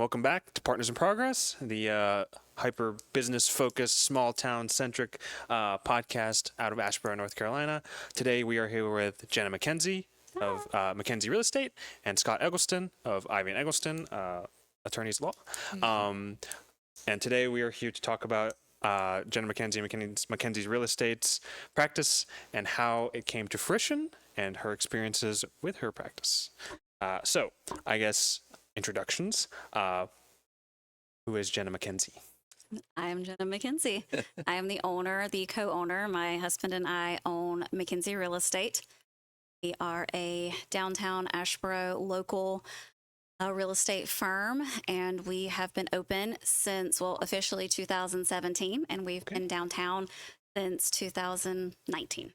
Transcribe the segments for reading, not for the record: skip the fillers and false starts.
welcome back to Partners in Progress, the hyper business focused, small town centric podcast out of Asheboro, North Carolina. Today we are here with Jenna McKenzie of McKenzie Real Estate and Scott Eggleston of Ivy & Eggleston, attorneys law. And today we are here to talk about Jenna McKenzie and McKenzie's real estate's practice and how it came to fruition and her experiences with her practice. So I guess introductions. Who is Jenna McKenzie? I am Jenna McKenzie. I am the co-owner. My husband and I own McKenzie Real Estate. We are a downtown Asheboro local real estate firm, and we have been open since, officially 2017, and we've been downtown since 2019.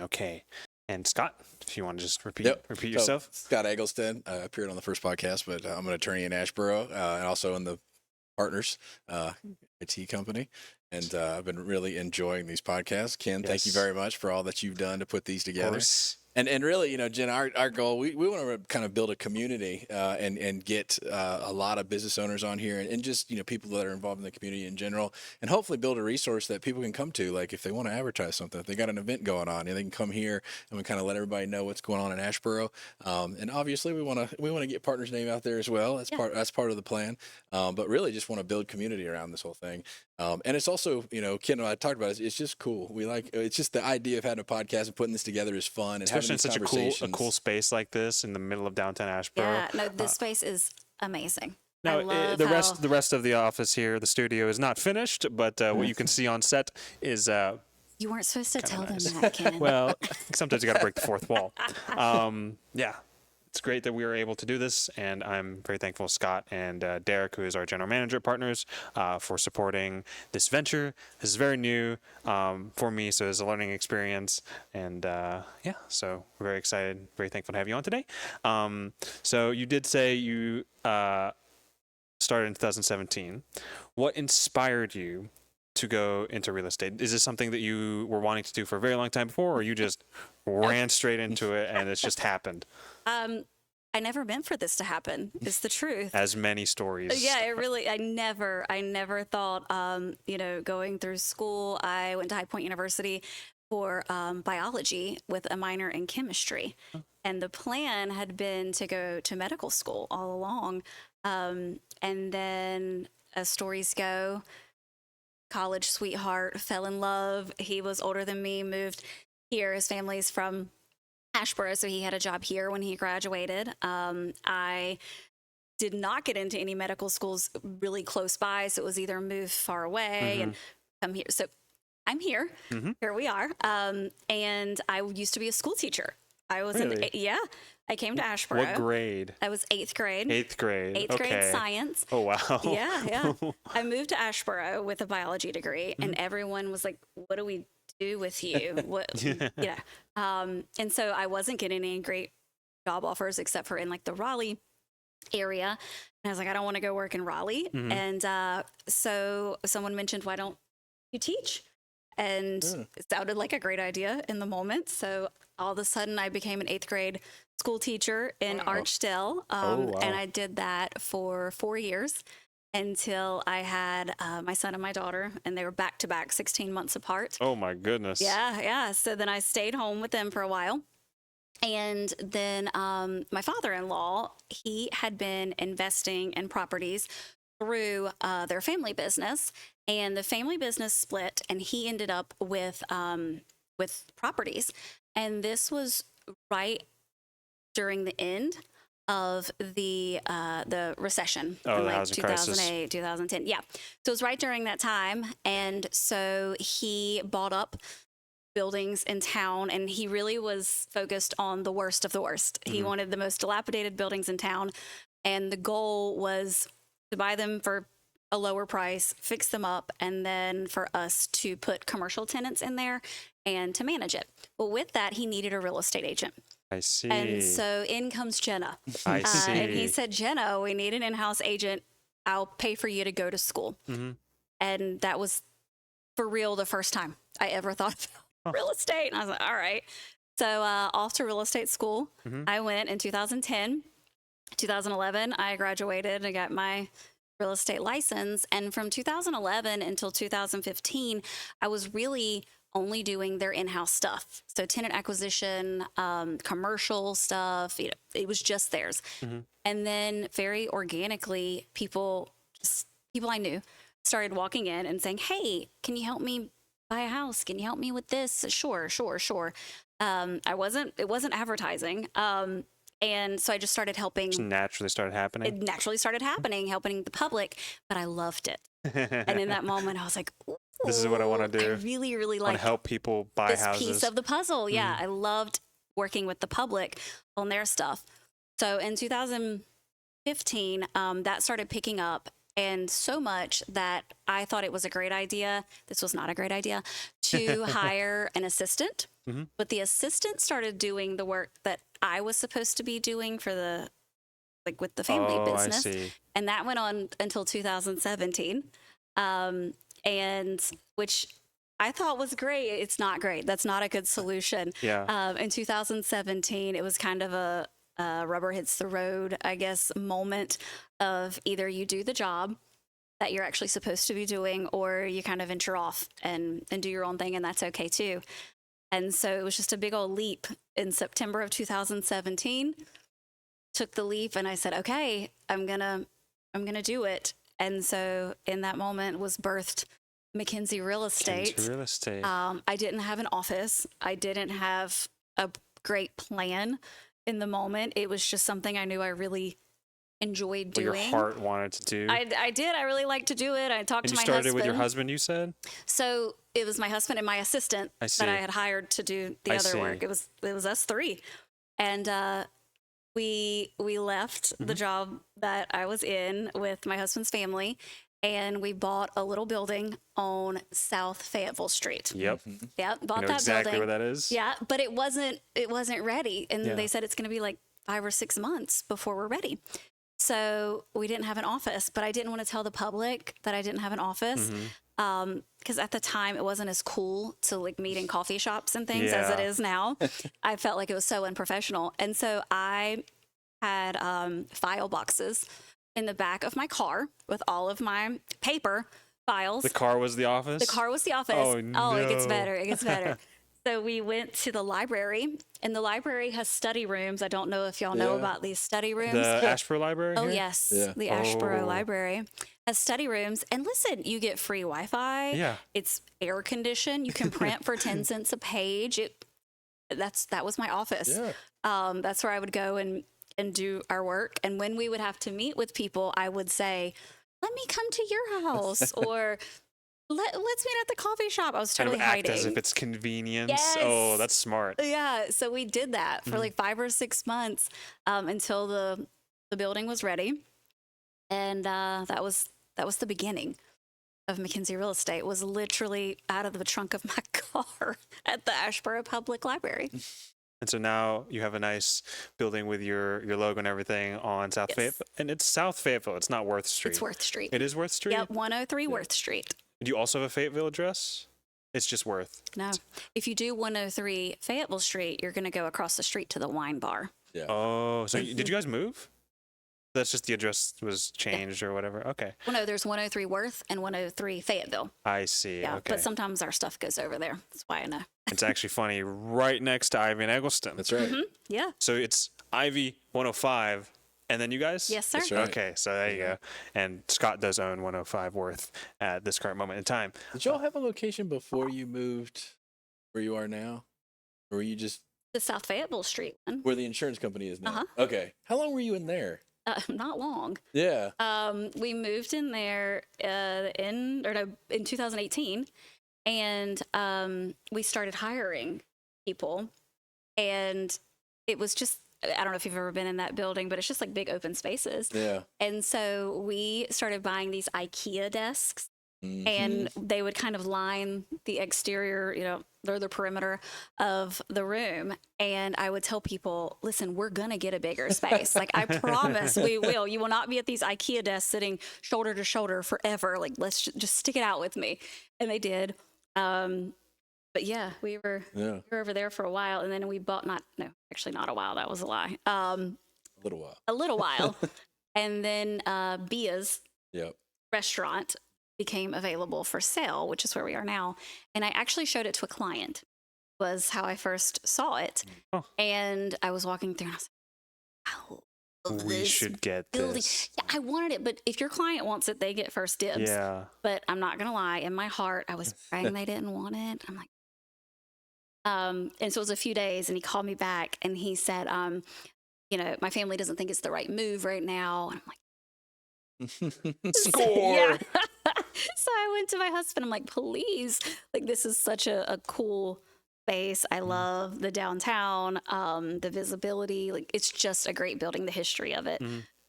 Okay. And Scott, if you want to just repeat yourself. Scott Eggleston. I appeared on the first podcast, but I'm an attorney in Asheboro and also in the Partners IT company. And I've been really enjoying these podcasts. Ken, thank you very much for all that you've done to put these together. And really, Jen, our goal, we want to kind of build a community and get a lot of business owners on here and just, people that are involved in the community in general, and hopefully build a resource that people can come to. Like if they want to advertise something, if they got an event going on, and they can come here and we kind of let everybody know what's going on in Asheboro. And obviously we want to get Partners' name out there as well. That's part of the plan. But really just want to build community around this whole thing. And it's also, Ken and I talked about it, it's just cool. It's just the idea of having a podcast and putting this together is fun. And especially in such a cool space like this in the middle of downtown Asheboro. Yeah, no, this space is amazing. Now, the rest of the office here, the studio is not finished, but what you can see on set is you weren't supposed to tell them that, Ken. Well, sometimes you got to break the fourth wall. Yeah. It's great that we were able to do this, and I'm very thankful to Scott and Derek, who is our general manager at Partners, for supporting this venture. This is very new for me, so it's a learning experience, and so we're very excited, very thankful to have you on today. So you did say you started in 2017. What inspired you to go into real estate? Is this something that you were wanting to do for a very long time before, or you just ran straight into it and it's just happened? I never meant for this to happen, is the truth. As many stories. Yeah, I never thought, going through school, I went to High Point University for biology with a minor in chemistry. And the plan had been to go to medical school all along. And then as stories go, college sweetheart, fell in love. He was older than me, moved here. His family's from Asheboro, so he had a job here when he graduated. I did not get into any medical schools really close by, so it was either move far away and come here. So I'm here. Here we are. And I used to be a school teacher. I was I came to Asheboro. What grade? I was 8th grade. 8th grade. Eighth grade science. Oh, wow. Yeah. I moved to Asheboro with a biology degree, and everyone was like, what do we do with you? And so I wasn't getting any great job offers except for in like the Raleigh area. And I was like, I don't want to go work in Raleigh. And so someone mentioned, why don't you teach? And it sounded like a great idea in the moment. So all of a sudden I became an 8th grade school teacher in Archdale. And I did that for 4 years until I had my son and my daughter, and they were back to back 16 months apart. Oh my goodness. Yeah. So then I stayed home with them for a while. And then my father-in-law, he had been investing in properties through their family business, and the family business split, and he ended up with properties. And this was right during the end of the recession in like 2008, 2010. Yeah. So it was right during that time. And so he bought up buildings in town, and he really was focused on the worst of the worst. He wanted the most dilapidated buildings in town. And the goal was to buy them for a lower price, fix them up, and then for us to put commercial tenants in there and to manage it. Well, with that, he needed a real estate agent. I see. And so in comes Jenna. I see. And he said, Jenna, we need an in-house agent. I'll pay for you to go to school. And that was for real the first time I ever thought about real estate. And I was like, all right. So off to real estate school. I went in 2010. 2011, I graduated. I got my real estate license. And from 2011 until 2015, I was really only doing their in-house stuff. So tenant acquisition, commercial stuff, it was just theirs. And then very organically, people I knew started walking in and saying, "Hey, can you help me buy a house? Can you help me with this?" Sure. It wasn't advertising. And so I just started helping. Just naturally started happening. It naturally started happening, helping the public, but I loved it. And in that moment, I was like, this is what I want to do. I really, really like to help people buy this houses. piece of the puzzle. Yeah, I loved working with the public on their stuff. So in 2015, that started picking up, and so much that I thought it was a great idea. This was not a great idea to hire an assistant. But the assistant started doing the work that I was supposed to be doing for with the family business. I see. And that went on until 2017. And which I thought was great. It's not great. That's not a good solution. Yeah. In 2017, it was kind of a rubber hits the road, I guess, moment of either you do the job that you're actually supposed to be doing, or you kind of venture off and do your own thing, and that's okay too. And so it was just a big old leap in September of 2017. Took the leap, and I said, "Okay, I'm gonna do it." And so in that moment was birthed McKenzie Real Estate. McKenzie Real Estate. I didn't have an office. I didn't have a great plan in the moment. It was just something I knew I really enjoyed What doing. your heart wanted to do. I did. I really liked to do it. I talked and to you my started husband. with your husband, you said? So it was my husband and my assistant I see. that I had hired to do the I other see. work. It was us three. And we left the job that I was in with my husband's family, and we bought a little building on South Fayetteville Street. Yep. Yeah, bought You know that exactly building. where that is? Yeah, but it wasn't ready, and Yeah. they said it's going to be like 5 or 6 months before we're ready. So we didn't have an office, but I didn't want to tell the public that I didn't have an office. Because at the time it wasn't as cool to like meet in coffee shops and things as it Yeah. is now. I felt like it was so unprofessional. And so I had file boxes in the back of my car with all of my paper files. The car was the office? The car was the office. Oh, It gets no. better. It gets better. So we went to the library, and the library has study rooms. I don't know if y'all know Yeah. about these study rooms. The Asheboro Library Oh, here? yes. Yeah. The Asheboro Oh. Library has study rooms. And listen, you get free Wi-Fi. Yeah. It's air conditioned. You can print for 10 cents a page. That was my office. Yeah. That's where I would go and do our work. And when we would have to meet with people, I would say, "Let me come to your house," or let's meet at the coffee shop. I was Kind totally of act hiding. as if it's convenience. Yes. Oh, that's smart. Yeah, so we did that for like 5 or 6 months until the building was ready, and that was the beginning of McKenzie Real Estate. Was literally out of the trunk of my car at the Asheboro Public Library. And so now you have a nice building with your logo and everything on South Yes. Fayetteville. And it's South Fayetteville. It's not Worth Street. It's Worth Street. It is Worth Street? Yep, 103 Worth Street. Do you also have a Fayetteville address? It's just Worth. No, if you do 103 Fayetteville Street, you're going to go across the street to the wine bar. Yeah. Oh, so did you guys move? That's just the address was changed or whatever. Okay. Well, no, there's 103 Worth and 103 Fayetteville. I see. Yeah, Okay. but sometimes our stuff goes over there. That's why I know. It's actually funny, right next to Ivy and Eggleston. That's right. Yeah. So it's Ivy 105, and then you guys? Yes, sir. That's right. Okay, so there you go. And Scott does own 105 Worth at this current moment in time. Did y'all have a location before you moved where you are now? Or were you just The South Fayetteville Street one. where the insurance company is now? Uh-huh. Okay. How long were you in there? Not long. Yeah. We moved in there in 2018, and we started hiring people, and it was just, I don't know if you've ever been in that building, but it's just like big open spaces. Yeah. And so we started buying these IKEA desks, Mhm. and they would kind of line the exterior, or the perimeter of the room. And I would tell people, listen, we're going to get a bigger space. Like, I promise we will. You will not be at these IKEA desks sitting shoulder to shoulder forever. Like, let's just stick it out with me. And they did. But yeah, we were over there for a while. And then we bought, not a while. That was a lie. a little while. And then Bia's Yep. restaurant became available for sale, which is where we are now. And I actually showed it to a client, was how I first saw it. Oh. And I was walking through and I was like, wow, We should get building. this. Yeah, I wanted it, but if your client wants it, they get first dibs. Yeah. But I'm not gonna lie, in my heart, I was praying they didn't want it. I'm like, and so it was a few days, and he called me back, and he said, you know, my family doesn't think it's the right move right now. And I'm like, Score. yeah. So I went to my husband. I'm like, please, like, this is such a cool space. I love the downtown, the visibility. Like, it's just a great building, the history of it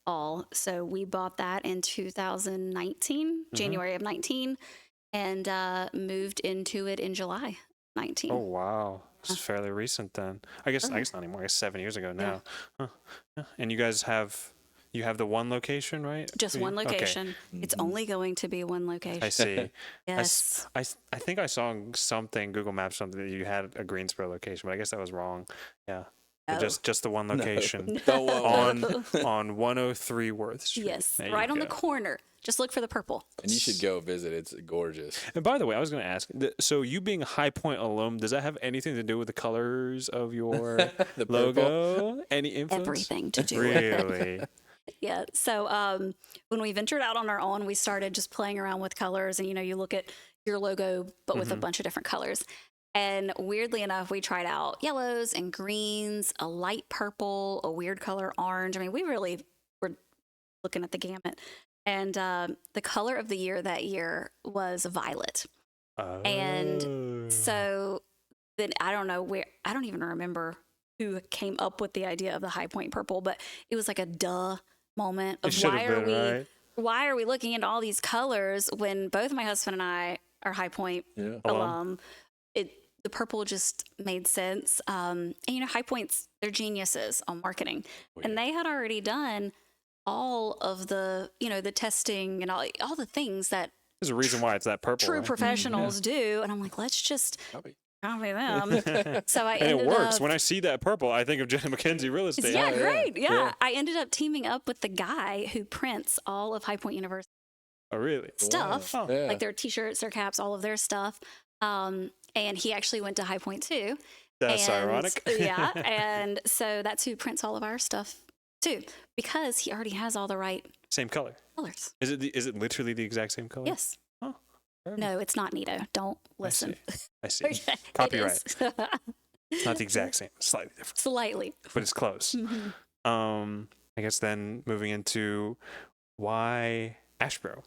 all. So we bought that in 2019, January of 19, and moved into it in July 19. Oh wow, it's fairly recent then. I guess not anymore. I guess 7 years ago now. Huh. Yeah. And you guys have the one location, right? Just one Okay. location. It's only going to be one location. I see. Yes. I think I saw something, Google Maps, something that you had a Greensboro location, but I guess that was wrong. Yeah. No. Just the one location The one. on 103 Worth Street. Yes, There right you on the go. corner. Just look for the purple. And you should go visit. It's gorgeous. And by the way, I was going to ask, so you being a High Point alum, does that have anything to do with the colors of your The purple. logo? Any influence? Everything to do with it. Really? Yeah. So when we ventured out on our own, we started just playing around with colors. And, you know, you look at your logo, but with a bunch of different colors. And weirdly enough, we tried out yellows and greens, a light purple, a weird color orange. I mean, we really were looking at the gamut. And the color of the year that year was violet. And so then I don't even remember who came up with the idea of the High Point purple, but it was like a duh moment of why are we looking into all these colors when both my husband and I are High Point alum? The purple just made sense. And you know, High Point's, they're geniuses on marketing, and they had already done all of the, you know, the testing and all the things that There's a reason why it's that purple. true right? professionals do. And I'm like, let's just copy them. So I And ended it works. up, When I see that purple, I think of Jenna McKenzie Real Estate. yeah, yeah. great. Yeah. Yeah. I ended up teaming up with the guy who prints all of High Point University Oh, really? stuff, Oh. Yeah. like their t-shirts, their caps, all of their stuff. And he actually went to High Point too. That's And- ironic. Yeah. And so that's who prints all of our stuff too, because he already has all the right Same color. colors. Is it literally the exact same color? Yes. Oh, fair enough. No, it's not Nito. Don't listen. I see. It Copyright. is. It's not the exact same. Slightly different, Slightly. but it's close. I guess then moving into why Asheboro.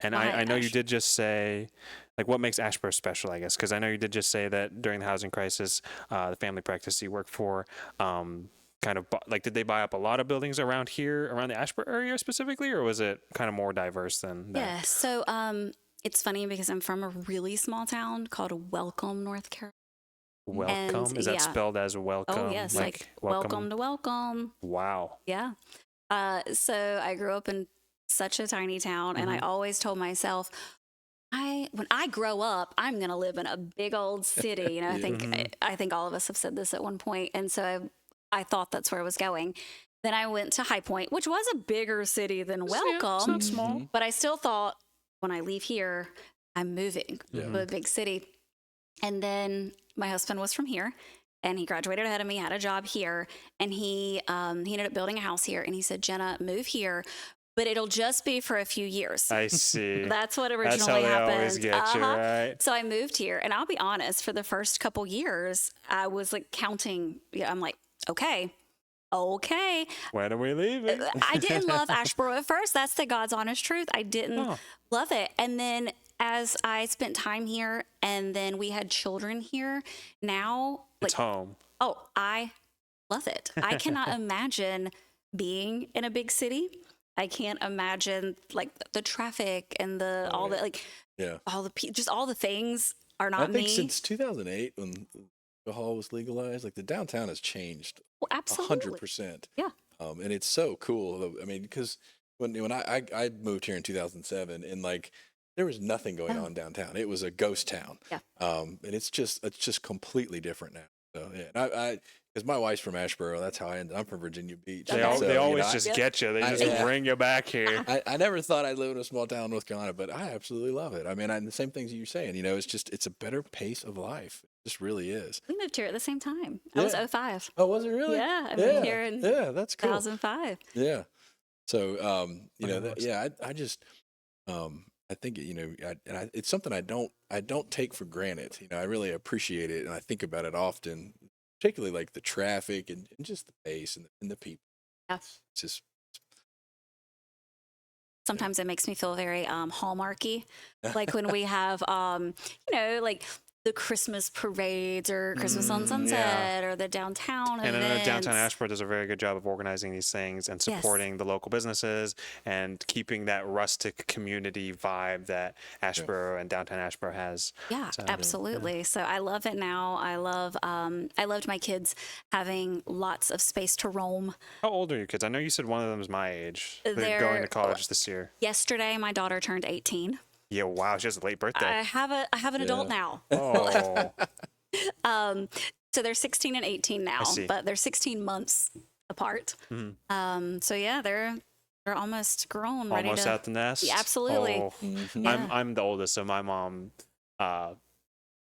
And Why I know you did just say, like, what makes Asheboro special, I guess, because I know you did just say that during the housing crisis, the family practice you work for, kind of, did they buy up a lot of buildings around here, around the Asheboro area specifically, or was it kind of more diverse than that? Yeah. So it's funny because I'm from a really small town called Welcome, North Carolina. Welcome? And, Is that yeah. spelled as welcome? Oh, yes. Like welcome to welcome. Wow. Yeah. So I grew up in such a tiny town, and I always told myself, when I grow up, I'm going to live in a big old city. You know, I think all of us have said this at one point. And so I thought that's where I was going. Then I went to High Point, which was a bigger city than Welcome. It's not small. But I still thought when I leave here, I'm moving to a big city. And then my husband was from here, and he graduated ahead of me, had a job here, and he ended up building a house here. And he said, Jenna, move here, but it'll just be for a few years. I see. That's what That's originally how they happened. always get you, right? So I moved here, and I'll be honest, for the first couple years, I was like counting. Yeah, I'm like, okay. When are we leaving? I didn't love Asheboro at first. That's the God's honest truth. I didn't love it. And then as I spent time here, and then we had children here, now It's home. oh, I love it. I cannot imagine being in a big city. I can't imagine like the traffic and all the all the just all the things are not I think me. since 2008, when alcohol was legalized, like the downtown has changed Well, absolutely. 100%. Yeah. And it's so cool. I mean, because when I moved here in 2007, and like there was nothing going on downtown. It was a ghost town. Yeah. And it's just completely different now. So yeah, and because my wife's from Asheboro, that's how I ended. I'm from Virginia Beach. They, Okay. So, they always I- just get you. They just bring you back here. I never thought I'd live in a small town in North Carolina, but I absolutely love it. I mean, the same things you're saying, it's a better pace of life. It just really is. We moved here at the same time. I was Yeah. 05. Oh, was it really? Yeah, I moved here in Yeah, that's cool. 2005. Yeah. So, Fireworks. I just, I think, it's something I don't take for granted. I really appreciate it, and I think about it often, particularly like the traffic and just the pace and the people. Yeah. It's just, Sometimes it makes me feel very Hallmarky, like when we have, like the Christmas parades or Christmas on Sunset or the downtown And I know events. downtown Asheboro does a very good job of organizing these things and Yes. supporting the local businesses and keeping that rustic community vibe that Asheboro and downtown Asheboro has. Yeah, So, absolutely. So I love it now. I loved my kids having lots of space to roam. How old are your kids? I know you said one of them is my age. They're They're- going to college this year. Yesterday, my daughter turned 18. Yeah, wow, she has a late birthday. I have an adult now. Oh, So they're 16 and 18 now, see. but they're 16 months apart. So yeah, they're almost grown, ready almost to. out the nest. Yeah, absolutely. Oh. Yeah. I'm the oldest, so my mom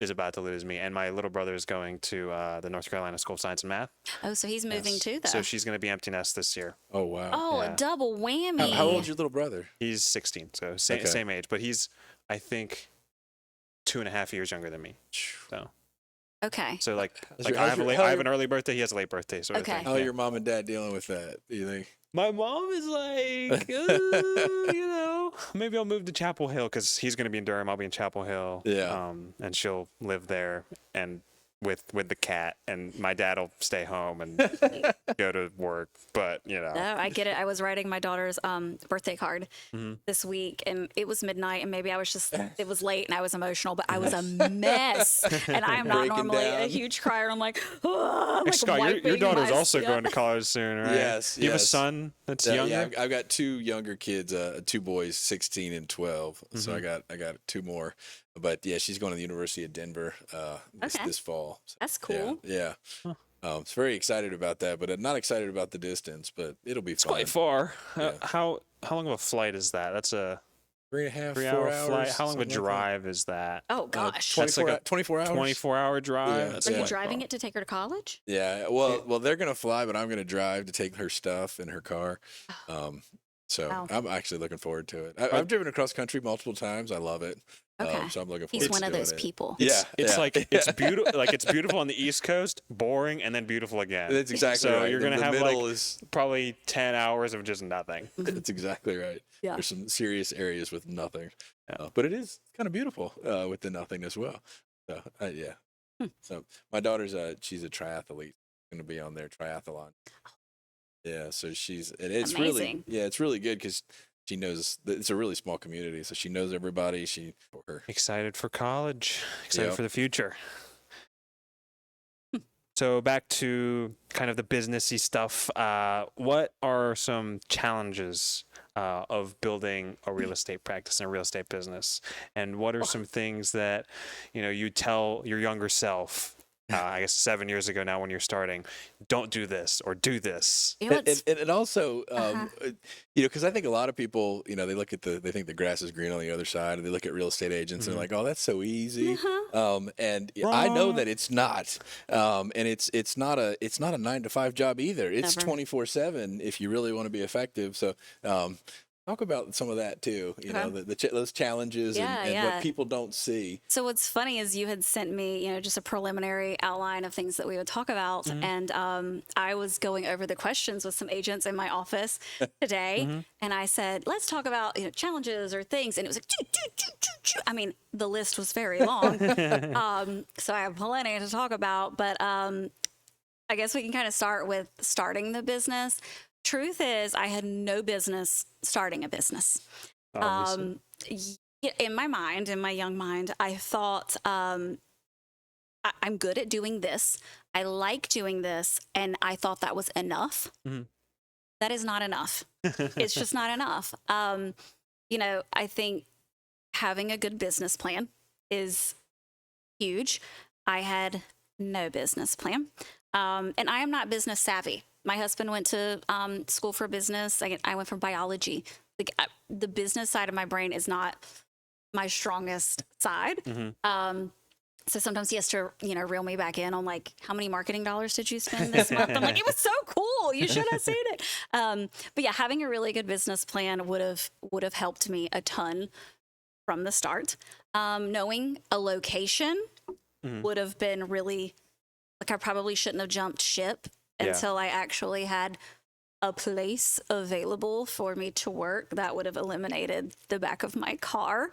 is about to lose me, and my little brother is going to the North Carolina School of Science and Math. Oh, so he's moving too, though. So she's going to be empty nest this year. oh, wow. Oh, Yeah. a double whammy. How old's your little brother? He's 16, so Okay. same age, but he's, I think, 2.5 years younger than me. So, Okay. like How's I your- have how's I have an early birthday. He has a late birthday. Sort Okay. of thing. How are Yeah. your mom and dad dealing with that, do you think? My mom is like, maybe I'll move to Chapel Hill because he's going to be in Durham. I'll be in Chapel Hill. Yeah. And she'll live there and with the cat, and my dad will stay home and go to work. But No, I get it. I was writing my daughter's birthday card this week, and it was midnight, and maybe it was late, and I was emotional, but I was a mess. And I am not Breaking normally a down. huge crier. I'm like, oh, I'm Hey, like Scott, your wiping daughter's my- also yeah. going to college soon, right? Yes, Do you have a yes. son that's younger? Yeah, I've got two younger kids, two boys, 16 and 12. So I got two more. But yeah, she's going to the University of Denver Okay. this fall. So, That's cool. Yeah. It's very excited about that, but not excited about the distance. But it'll be It's fun. quite far. Yeah. How long of a flight is that? That's a 3.5, 4 3-hour hours. flight. How long of a something like that. drive is that? Oh gosh. That's like a 24 hours. 24-hour drive. Yeah. That's Are you quite driving far. it to take her to college? Yeah. Well, they're gonna fly, but I'm gonna drive to take her stuff in her car. So Wow. I'm actually looking forward to it. I've driven across country multiple times. I love it. Okay. So I'm looking forward He's to one of doing those it. people. Yeah. It's yeah. like it's beautiful. Like it's beautiful on the East Coast, boring, and then beautiful again. That's exactly so right. you're gonna the have middle like is probably 10 hours of just nothing. That's exactly right. Yeah. There's some serious areas with nothing, Yeah. but it is kind of beautiful with the nothing as well. So yeah. So my daughter's she's a triathlete, going to be on their triathlon. Yeah, so it's Amazing. it's really good because she knows it's a really small community, so she knows everybody. For her. Excited for college. Excited Yep. for the future. So back to kind of the businessy stuff. What are some challenges of building a real estate practice and a real estate business? And what are some things that you tell your younger self? I guess 7 years ago now when you're starting, don't do this or do this. You know what's And also, because I think a lot of people, they look at they think the grass is green on the other side, and they look at real estate agents and they're like, oh, that's so easy. And I know that it's not, and it's not a 9-to-5 job either. It's Never. 24/7 if you really want to be effective. So. Talk about some of that too. Those challenges and Yeah. what people don't see. So what's funny is you had sent me, just a preliminary outline of things that we would talk about, and I was going over the questions with some agents in my office today, and I said, "Let's talk about challenges or things," and it was like, choo, choo, choo, choo, choo. I mean, the list was very long, so I have plenty to talk about, but I guess we can kind of start with starting the business. Truth is, I had no business starting a business. Obviously. In my young mind, I thought I'm good at doing this. I like doing this. And I thought that was enough. That is not enough. It's just not enough. I think having a good business plan is huge. I had no business plan. And I am not business savvy. My husband went to school for business. I went for biology. The business side of my brain is not my strongest side. So sometimes he has to, reel me back in on like, how many marketing dollars did you spend this month? I'm like, it was so cool. You should have seen it. But yeah, having a really good business plan would have helped me a ton from the start. Knowing a location would have been really, like, I probably shouldn't have jumped ship until I actually had a place available for me to work. That would have eliminated the back of my car.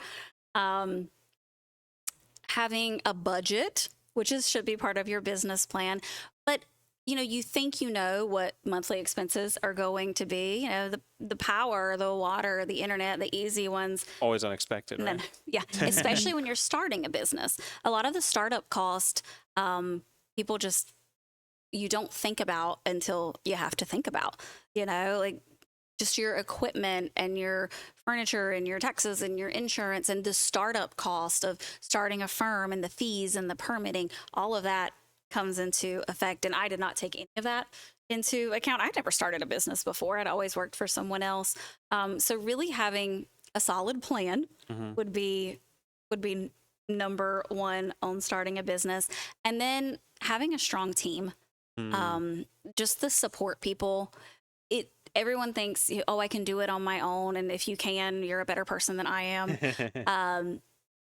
Having a budget, which should be part of your business plan, but you think what monthly expenses are going to be. The power, the water, the internet, the easy ones. Always unexpected, right? Then, yeah, especially when you're starting a business. A lot of the startup cost, people you don't think about until you have to think about. Like just your equipment and your furniture and your taxes and your insurance and the startup cost of starting a firm and the fees and the permitting, all of that comes into effect. And I did not take any of that into account. I'd never started a business before. I'd always worked for someone else. So really having a solid plan would be number one on starting a business. And then having a strong team, just the support people. Everyone thinks, I can do it on my own. And if you can, you're a better person than I am.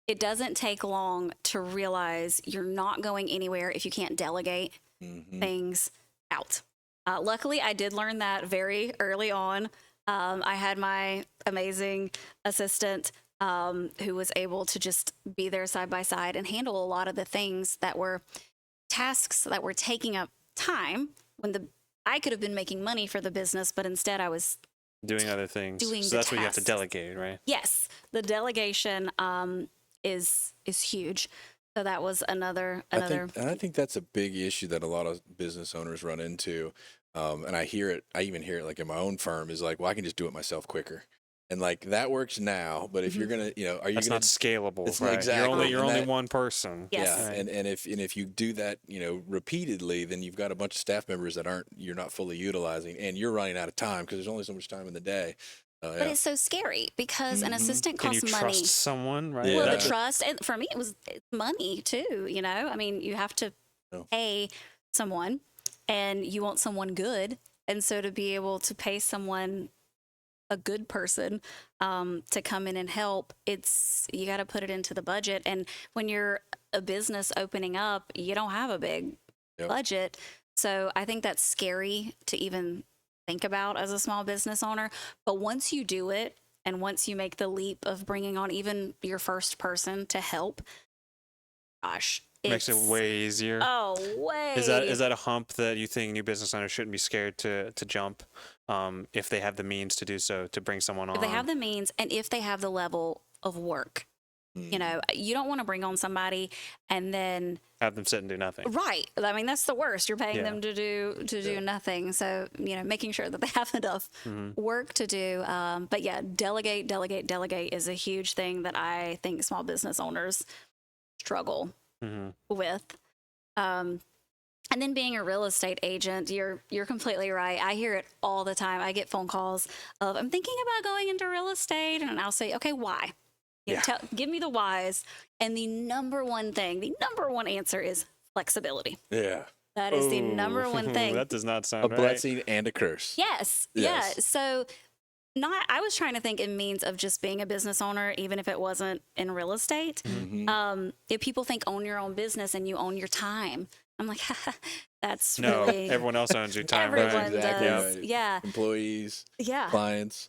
It doesn't take long to realize you're not going anywhere if you can't delegate things out. Luckily, I did learn that very early on. I had my amazing assistant who was able to just be there side by side and handle a lot of the things that were tasks that were taking up time when I could have been making money for the business, but instead I was doing other things. So that's what you have to delegate, right? Yes, the delegation is huge. So that was another. I think that's a big issue that a lot of business owners run into, and I even hear it like in my own firm is like, well, I can just do it myself quicker. And like that works now, but if you're gonna, that's not scalable, it's right? Exactly. You're only one person. Yes. Yeah, Right. and if you do that, repeatedly, then you've got a bunch of staff members that you're not fully utilizing, and you're running out of time because there's only so much time in the day. But it's so scary because an assistant Can costs you money. trust someone, right? Yeah. Well, the trust, and for me, it's money too. I mean, you have to pay someone, and you want someone good, and so to be able to pay someone, a good person, to come in and help, you got to put it into the budget. And when you're a business opening up, you don't have a big budget, so I think that's scary to even think about as a small business owner. But once you do it, and once you make the leap of bringing on even your first person to help, gosh, Makes it way easier. Oh, way. Is that a hump that you think new business owners shouldn't be scared to jump, if they have the means to do so, to bring someone on? If they have the means, and if they have the level of work. You don't want to bring on somebody and then have them sit and do nothing. Right. I mean, that's the worst. You're paying them to do nothing. So, making sure that they have enough work to do. But yeah, delegate is a huge thing that I think small business owners struggle with. And then being a real estate agent, you're completely right. I hear it all the time. I get phone calls of, I'm thinking about going into real estate, and I'll say, okay, why? Give me the whys. And the number one answer is flexibility. Yeah. That is the number one thing. That does not sound A right. blessing and a curse. Yes. Yeah. So I was trying to think in means of just being a business owner, even if it wasn't in real estate. If people think own your own business and you own your time, I'm like, that's really... everyone else owns your time, Everyone right? does. Right. Yeah. Employees. Yeah. Clients.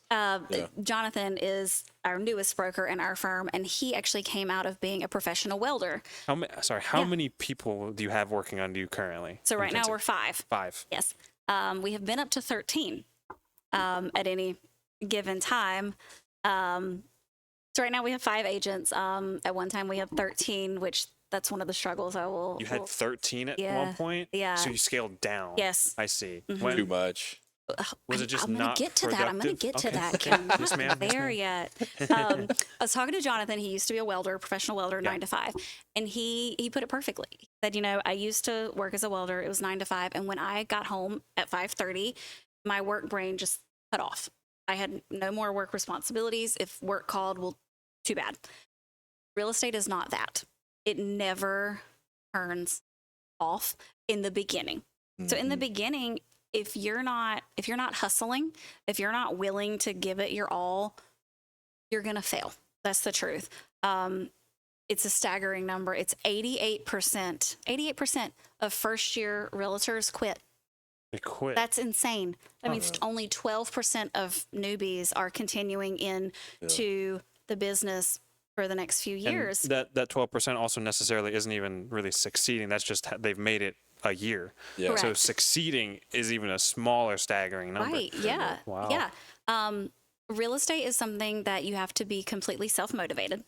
Jonathan is our newest broker in our firm, and he actually came out of being a professional welder. How many people do you have working under you currently? So right now we're 5. 5. Yes. We have been up to 13 at any given time. So right now we have 5 agents. At one time we had 13, which that's one of the struggles You had 13 at one point? Yeah. So you scaled down. Yes. I see. Too much. Was it just I'm not get to that. I'm going to get to that, Kim. Yes, ma'am. Not there yet. I was talking to Jonathan. He used to be a welder, professional welder, 9 to 5. And he put it perfectly. He said, I used to work as a welder. It was 9 to 5. And when I got home at 5:30, my work brain just cut off. I had no more work responsibilities. If work called, well, too bad. Real estate is not that. It never turns off in the beginning. So in the beginning, if you're not hustling, if you're not willing to give it your all, you're going to fail. That's the truth. It's a staggering number. It's 88%. 88% of first-year realtors quit. They quit. That's insane. That means only 12% of newbies are continuing into the business for the next few years. And that 12% also necessarily isn't even really succeeding. That's just they've made it a year. Yeah. Correct. So succeeding is even a smaller, staggering number. Right. Yeah. Wow. Yeah. Real estate is something that you have to be completely self-motivated.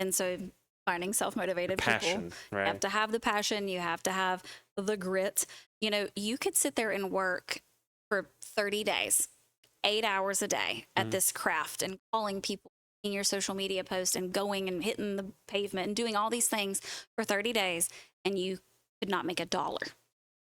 And so finding self-motivated Passion, people, right? you have to have the passion. You have to have the grit. You could sit there and work for 30 days, 8 hours a day at this craft and calling people in your social media posts and going and hitting the pavement and doing all these things for 30 days. And you could not make $1.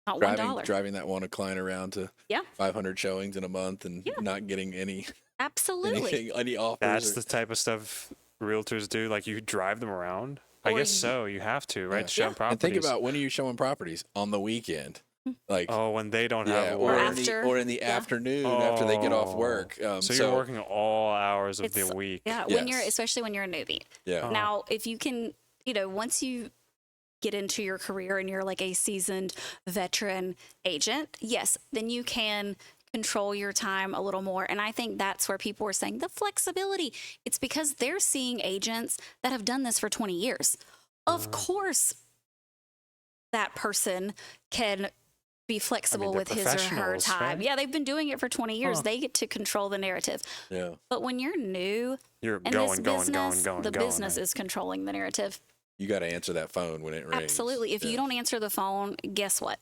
Not $1. Driving that one client around to 500 showings in a month and not getting any Absolutely. any offers. That's the type of stuff realtors do. Like you drive them around. I guess so. You have to, right? To show properties. And think about, when are you showing properties? On the weekend. Like, when they don't have or work. in the afternoon after they get off work. So you're working all hours of the week. Yeah, especially when you're a newbie. Yeah. Now, if you can, once you get into your career and you're like a seasoned veteran agent, yes, then you can control your time a little more. And I think that's where people are saying the flexibility. It's because they're seeing agents that have done this for 20 years. Of course, that person can be flexible with his or her time. Right? Yeah, they've been doing it for 20 years. They get to control the narrative. Yeah. But when you're new, you're in going. The business is controlling the narrative. You got to answer that phone when it rings. Absolutely. If you don't answer the phone, guess what?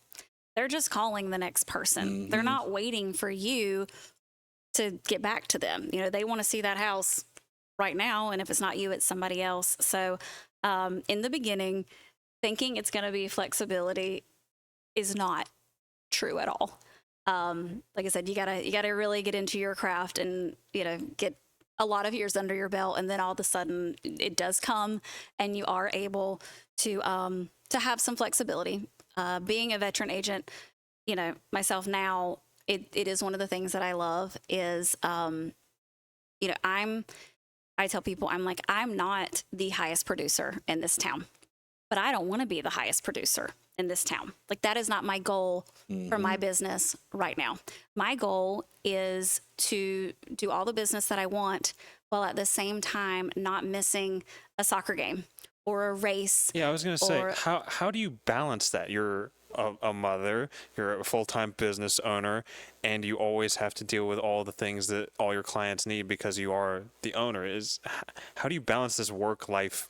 They're just calling the next person. They're not waiting for you to get back to them. They want to see that house right now. And if it's not you, it's somebody else. So in the beginning, thinking it's going to be flexibility is not true at all. Like I said, you gotta really get into your craft and, get a lot of years under your belt. And then all of a sudden it does come and you are able to have some flexibility. Being a veteran agent, myself now, it is one of the things that I love is, I tell people, I'm not the highest producer in this town, but I don't want to be the highest producer in this town. Like, that is not my goal for my business right now. My goal is to do all the business that I want while at the same time not missing a soccer game or a race. Yeah, I was going to say, how do you balance that? You're a mother, you're a full-time business owner, and you always have to deal with all the things that all your clients need because you are the owner. How do you balance this work-life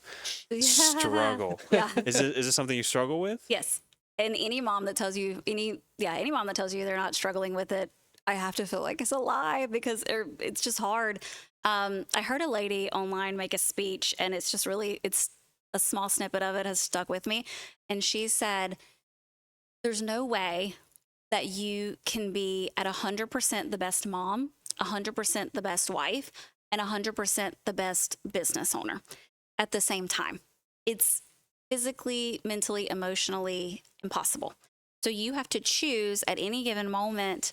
struggle? Yeah. Is it something you struggle with? Yes. And any mom that tells you they're not struggling with it, I have to feel like it's a lie because it's just hard. I heard a lady online make a speech, and it's a small snippet of it has stuck with me. And she said, there's no way that you can be at 100% the best mom, 100% the best wife, and 100% the best business owner at the same time. It's physically, mentally, emotionally impossible. So you have to choose at any given moment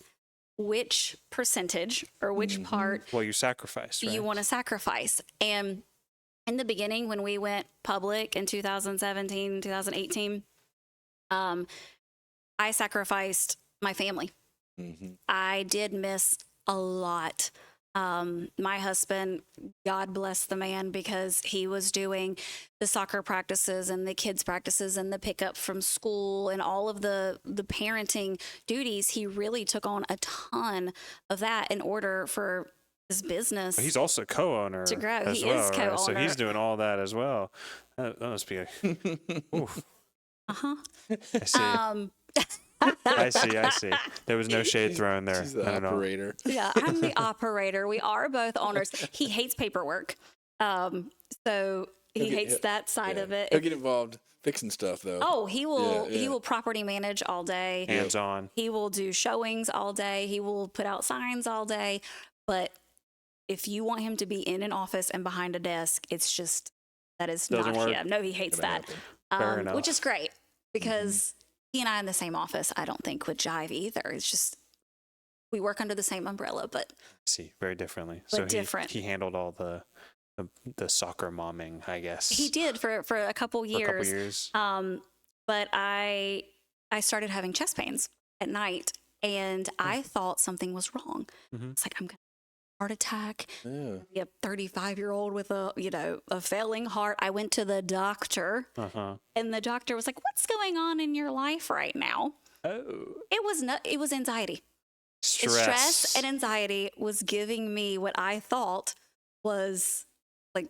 which percentage or which part you sacrifice, right? You want to sacrifice. And in the beginning, when we went public in 2017, 2018, I sacrificed my family. I did miss a lot. My husband, God bless the man, because he was doing the soccer practices and the kids practices and the pickup from school and all of the parenting duties. He really took on a ton of that in order for his business. But he's also co-owner to grow. He is co-owner. Right? So he's doing all that as well. That must be oof. I see. There was no shade thrown there. She's the operator. Yeah, I'm the operator. We are both owners. He hates paperwork. So He hates that side of it. He'll get involved fixing stuff though. Oh, he will. Yeah. He will property manage all day. Hands on. He will do showings all day. He will put out signs all day. But if you want him to be in an office and behind a desk, it's just that is Doesn't not work. him. No, he hates that. Fair enough. Which is great because he and I in the same office, I don't think would jive either. It's just we work under the same umbrella, but See, very differently. But So different. He handled all the soccer momming, I guess. he did for a couple for a years. couple years. But I started having chest pains at night, and I thought something was wrong. It's like I'm gonna have a heart attack. Yeah. Be a 35-year-old with a failing heart. I went to the doctor, and the doctor was like, "What's going on in your life right now?" Oh. It was anxiety. Stress. Stress and anxiety was giving me what I thought was like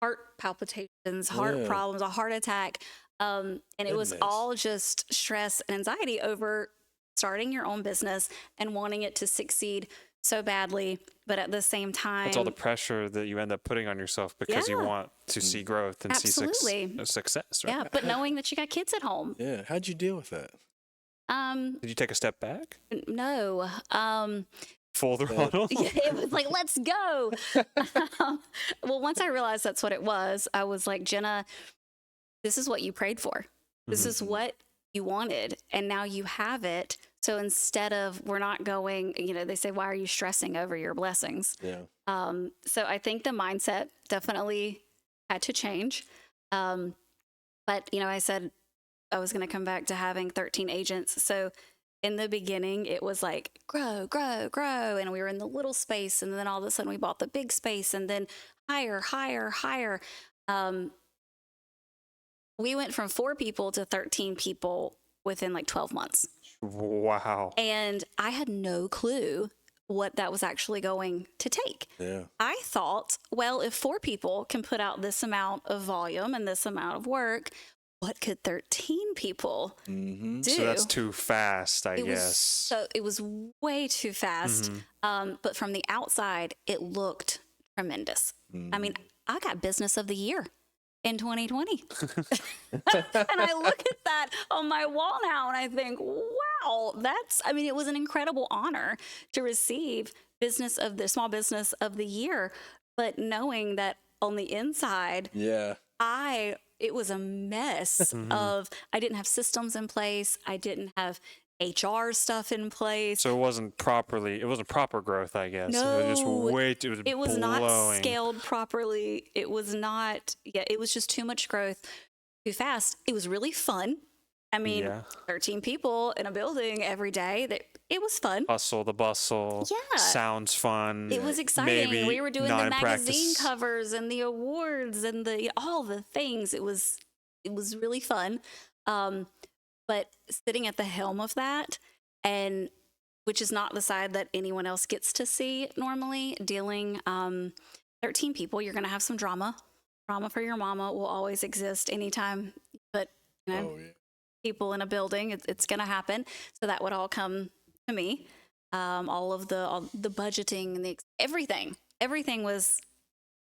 heart palpitations, heart problems, a heart attack. And it was all just stress and anxiety over starting your own business and wanting it to succeed so badly. But at the same time, That's all the pressure that you end up putting on yourself because you Yeah. want to see growth and see Absolutely. success, right? yeah, but knowing that you got kids at home. Yeah. How'd you deal with that? Did you take a step back? No. Full throttle? Yeah, it was like, let's go. Well, once I realized that's what it was, I was like, Jenna, this is what you prayed for. This is what you wanted. And now you have it. So instead of, we're not going, they say, why are you stressing over your blessings? Yeah. So I think the mindset definitely had to change. But, I said I was going to come back to having 13 agents. So in the beginning, it was like grow, grow, grow. And we were in the little space. And then all of a sudden we bought the big space and then higher, higher, higher. We went from 4 people to 13 people within like 12 months. Wow. And I had no clue what that was actually going to take. Yeah. I thought, well, if 4 people can put out this amount of volume and this amount of work, what could 13 people do? So that's too fast, I guess. So it was way too fast. But from the outside, it looked tremendous. I mean, I got business of the year in 2020. And I look at that on my wall now and I think, wow, it was an incredible honor to receive small business of the year. But knowing that on the inside, it was a mess of, I didn't have systems in place. I didn't have HR stuff in place. So it wasn't proper growth, I guess. No, it was not blowing. scaled properly. It was not, it was just too much growth too fast. It was really fun. I mean, 13 people in a building every day, it was fun. Hustle, the bustle. Yeah. Sounds fun. It was exciting. Maybe We were doing not the in magazine practice. covers and the awards and all the things. It was really fun. But sitting at the helm of that, and which is not the side that anyone else gets to see normally, dealing 13 people, you're going to have some drama. Drama for your mama will always exist anytime. But people in a building, it's going to happen. So that would all come to me. All the budgeting and everything was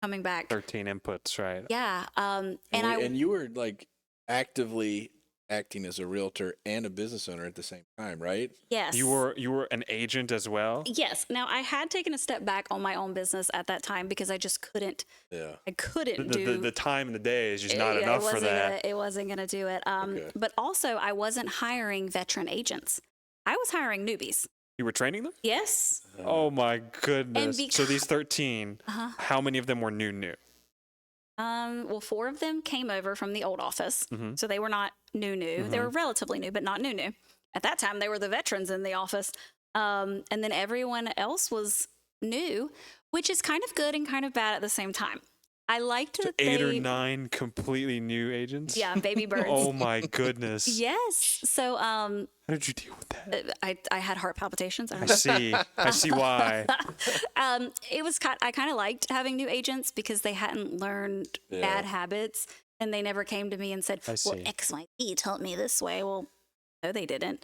coming back. 13 inputs, right? Yeah. And you were like actively acting as a realtor and a business owner at the same time, right? Yes. You were an agent as well? Yes. Now I had taken a step back on my own business at that time because I just couldn't. Yeah. I couldn't do the time in the day is just not enough for that. It wasn't going to do it. But also I wasn't hiring veteran agents. I was hiring newbies. You were training them? Yes. Oh my goodness. And So these 13, how many of them were new? Well, 4 of them came over from the old office. So they were not new. They were relatively new, but not new. At that time, they were the veterans in the office. And then everyone else was new, which is kind of good and kind of bad at the same time. I liked that 8 or 9 completely new agents? Yeah, baby birds. Oh my goodness. Yes. So how did you deal with that? I had heart palpitations. I see why. It was I kind of liked having new agents because they hadn't learned bad habits, and they never came to me and said, "Well, XYZ taught me this way." Well, no, they didn't.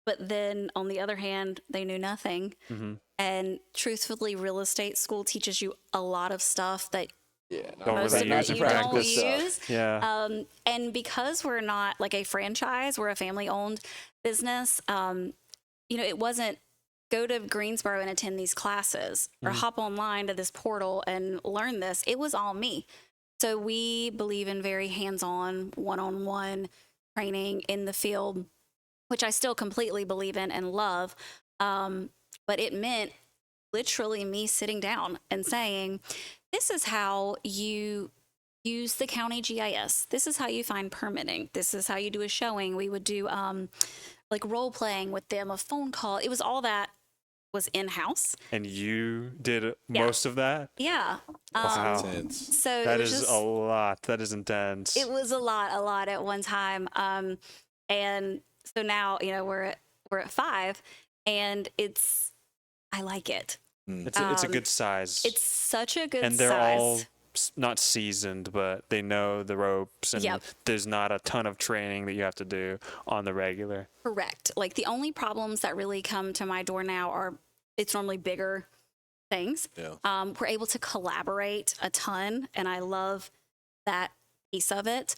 But then on the other hand, they knew nothing. And truthfully, real estate school teaches you a lot of stuff that Yeah, Don't most really of use it in you don't practice. use. Yeah. And because we're not like a franchise, we're a family-owned business. It wasn't go to Greensboro and attend these classes or hop online to this portal and learn this. It was all me. So we believe in very hands-on, one-on-one training in the field, which I still completely believe in and love. But it meant literally me sitting down and saying, this is how you use the county GIS. This is how you find permitting. This is how you do a showing. We would do like role playing with them, a phone call. It was all that was in-house. And you did most of that? Yeah. Wow. So That it was is a lot. That is intense. It was a lot at one time. And so now, we're at 5 and I like it. It's a good size. It's such a good and they're size. all not seasoned, but they know the ropes, and there's not a ton of training that you have to do on the regular. Correct. Like the only problems that really come to my door now are it's normally bigger things. Yeah. We're able to collaborate a ton, and I love that piece of it.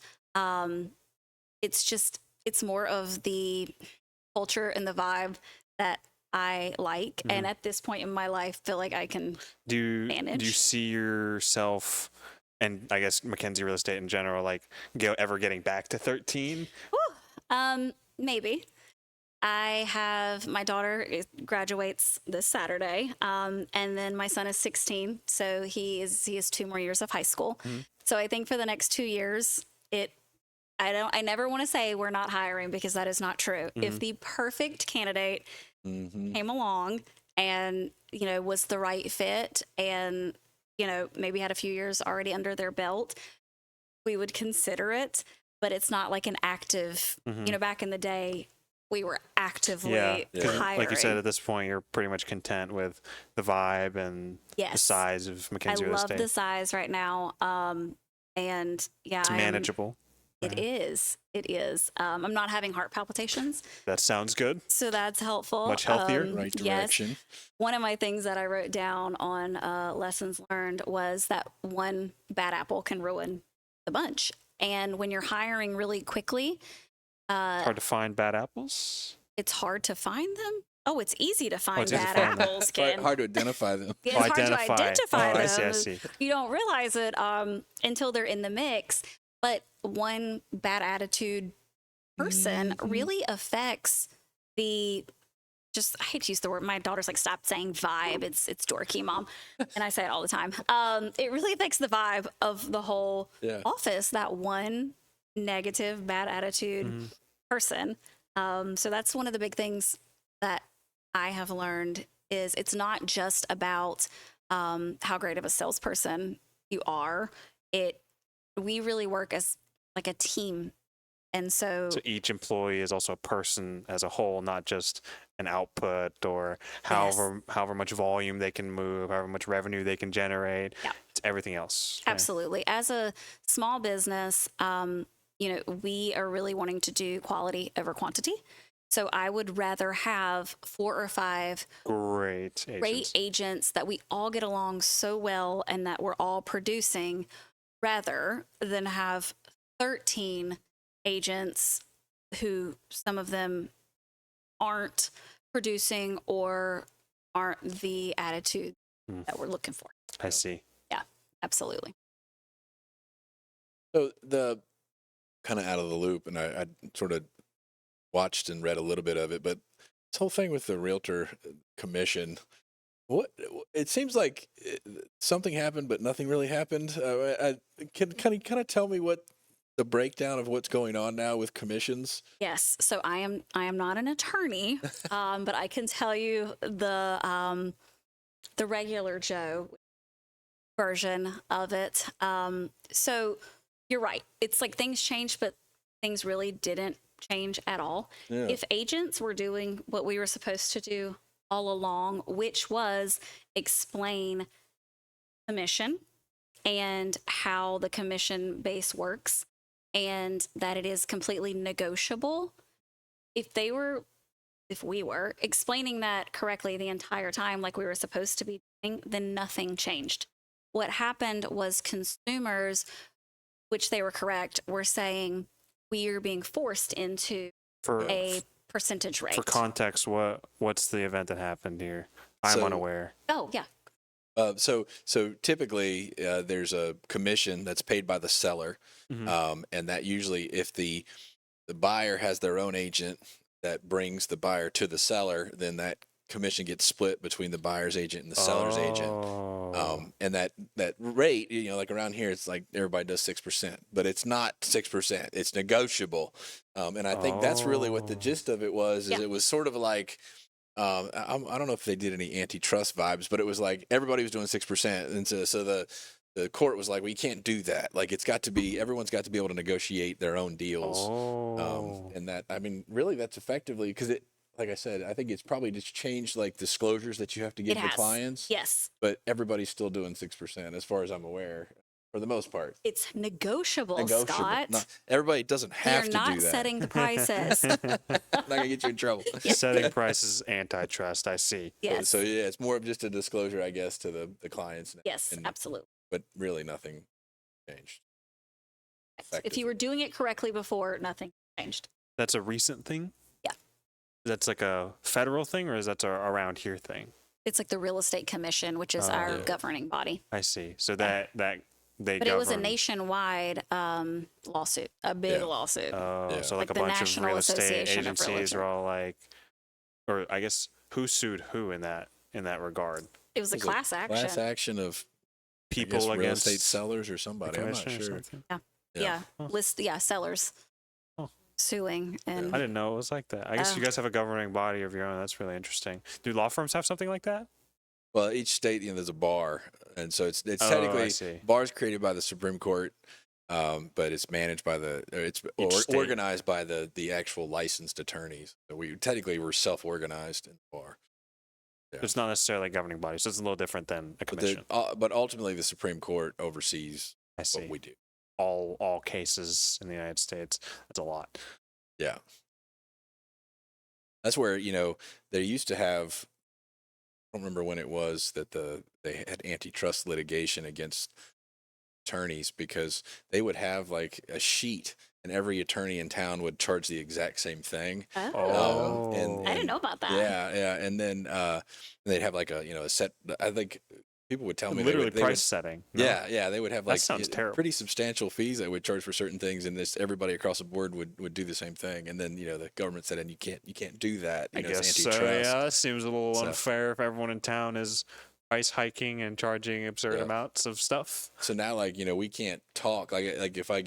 It's more of the culture and the vibe that I like, and at this point in my life, feel like I can manage. Do you see yourself, and I guess McKenzie Real Estate in general, like ever getting back to 13? Maybe. I have my daughter graduates this Saturday, and then my son is 16, so he has 2 more years of high school. So I think for the next 2 years, I never want to say we're not hiring, because that is not true. If the perfect candidate came along and, was the right fit and, maybe had a few years already under their belt, we would consider it. But it's not like an active, back in the day, we were actively hiring. Like you said, at this point, you're pretty much content with the vibe and the size of McKenzie Real Estate. I love the size right now. And it's manageable. It is. I'm not having heart palpitations. That sounds good. So that's helpful. Much healthier. Right direction. Yes. One of my things that I wrote down on lessons learned was that one bad apple can ruin the bunch. And when you're hiring really quickly, hard to find bad apples. It's hard to find them. Oh, it's easy to find it's easy bad to find apples. Ken. Hard to identify them. Yeah, it's hard to identify them. I see. You don't realize it until they're in the mix. But one bad attitude person really affects I hate to use the word. My daughter's like, stop saying vibe. It's dorky, Mom. And I say it all the time. It really affects the vibe of the whole office, that one negative, bad attitude person. So that's one of the big things that I have learned is it's not just about how great of a salesperson you are. We really work as like a team. And so each employee is also a person as a whole, not just an output or however much volume they can move, however much revenue they can generate. Yeah. It's everything else. Absolutely. As a small business, we are really wanting to do quality over quantity. So I would rather have 4 or 5 great agents that we all get along so well and that we're all producing, rather than have 13 agents who some of them aren't producing or aren't the attitude that we're looking for. I see. Yeah, absolutely. So the kind of out of the loop, and I sort of watched and read a little bit of it, but this whole thing with the realtor commission, it seems like something happened, but nothing really happened. Can you tell me what the breakdown of what's going on now with commissions? Yes. So I am not an attorney, but I can tell you the regular Joe version of it. So you're right. It's like things changed, but things really didn't change at all. Yeah. If agents were doing what we were supposed to do all along, which was explain commission and how the commission base works, and that it is completely negotiable. If we were explaining that correctly the entire time, like we were supposed to be doing, then nothing changed. what happened was consumers, which they were correct, were saying we are being forced into For a percentage rate. for context, what's the event that happened here? I'm So- unaware. Oh, yeah. So typically there's a commission that's paid by the seller, Mhm. and that usually if the buyer has their own agent that brings the buyer to the seller, then that commission gets split between the buyer's agent and the seller's agent. Oh. And that rate, like around here, it's like everybody does 6%, but it's not 6%. It's negotiable, and I think that's really what the Oh. gist of it was. Is Yeah. it was sort of like. I don't know if they did any antitrust vibes, but it was like everybody was doing 6%, and so the court was like, "Well, you can't do that. Like, it's got to be everyone's got to be able to negotiate their own deals." Oh. And that, I mean, really, that's effectively because it, like I said, I think it's probably just changed like disclosures that you have to give It the has. clients. Yes. But everybody's still doing 6%, as far as I'm aware, for the most part. It's negotiable, Scott. Not, everybody doesn't have You're to not do that. setting the prices. Not gonna get you in trouble. Setting prices antitrust. I see. Yes. So yeah, it's more of just a disclosure, I guess, to the clients. Yes, and- absolutely. But really, nothing changed. If you were doing it correctly before, nothing changed. That's a recent thing? Yeah. That's like a federal thing, or is that a around here thing? It's like the Real Estate Commission, which is our Yeah. governing body. I see. So that they But it was a govern- nationwide lawsuit, a big Yeah. lawsuit. Oh, Yeah. so Like like a the bunch of National real estate Association of agencies Realtors. are all like, or I guess who sued who in that regard? It was a It was a class action. Class action of People real against estate sellers or the somebody. I'm not commission or sure. something? Yeah. Huh. Sellers Huh. suing. And I didn't know it was like that. I guess you guys have a governing body of your own. That's really interesting. Do law firms have something like that? Well, each state, there's a bar, and so it's Oh, I technically see. bars created by the Supreme Court, but it's managed by Each state. organized by the actual licensed attorneys. So we're self-organized in the bar. Yeah. It's not necessarily a governing body, so it's a little different than a But commission. but ultimately, the Supreme Court oversees I see. what we do. All cases in the United States. That's a lot. Yeah. That's where, they used to have, I don't remember when it was that they had antitrust litigation against attorneys because they would have like a sheet and every attorney in town would charge the exact same thing. Oh. I didn't know about that. Yeah. And then they'd have like a set, I think people would tell me Literally they price would, setting. No? Yeah, they would have That like sounds terrible. pretty substantial fees they would charge for certain things, and everybody across the board would do the same thing. And then the government said, and you can't do that. I It's guess so. antitrust. Yeah, that seems a little So- unfair if everyone in town is price hiking and charging absurd Yeah. amounts of stuff. So now, we can't talk. Like if a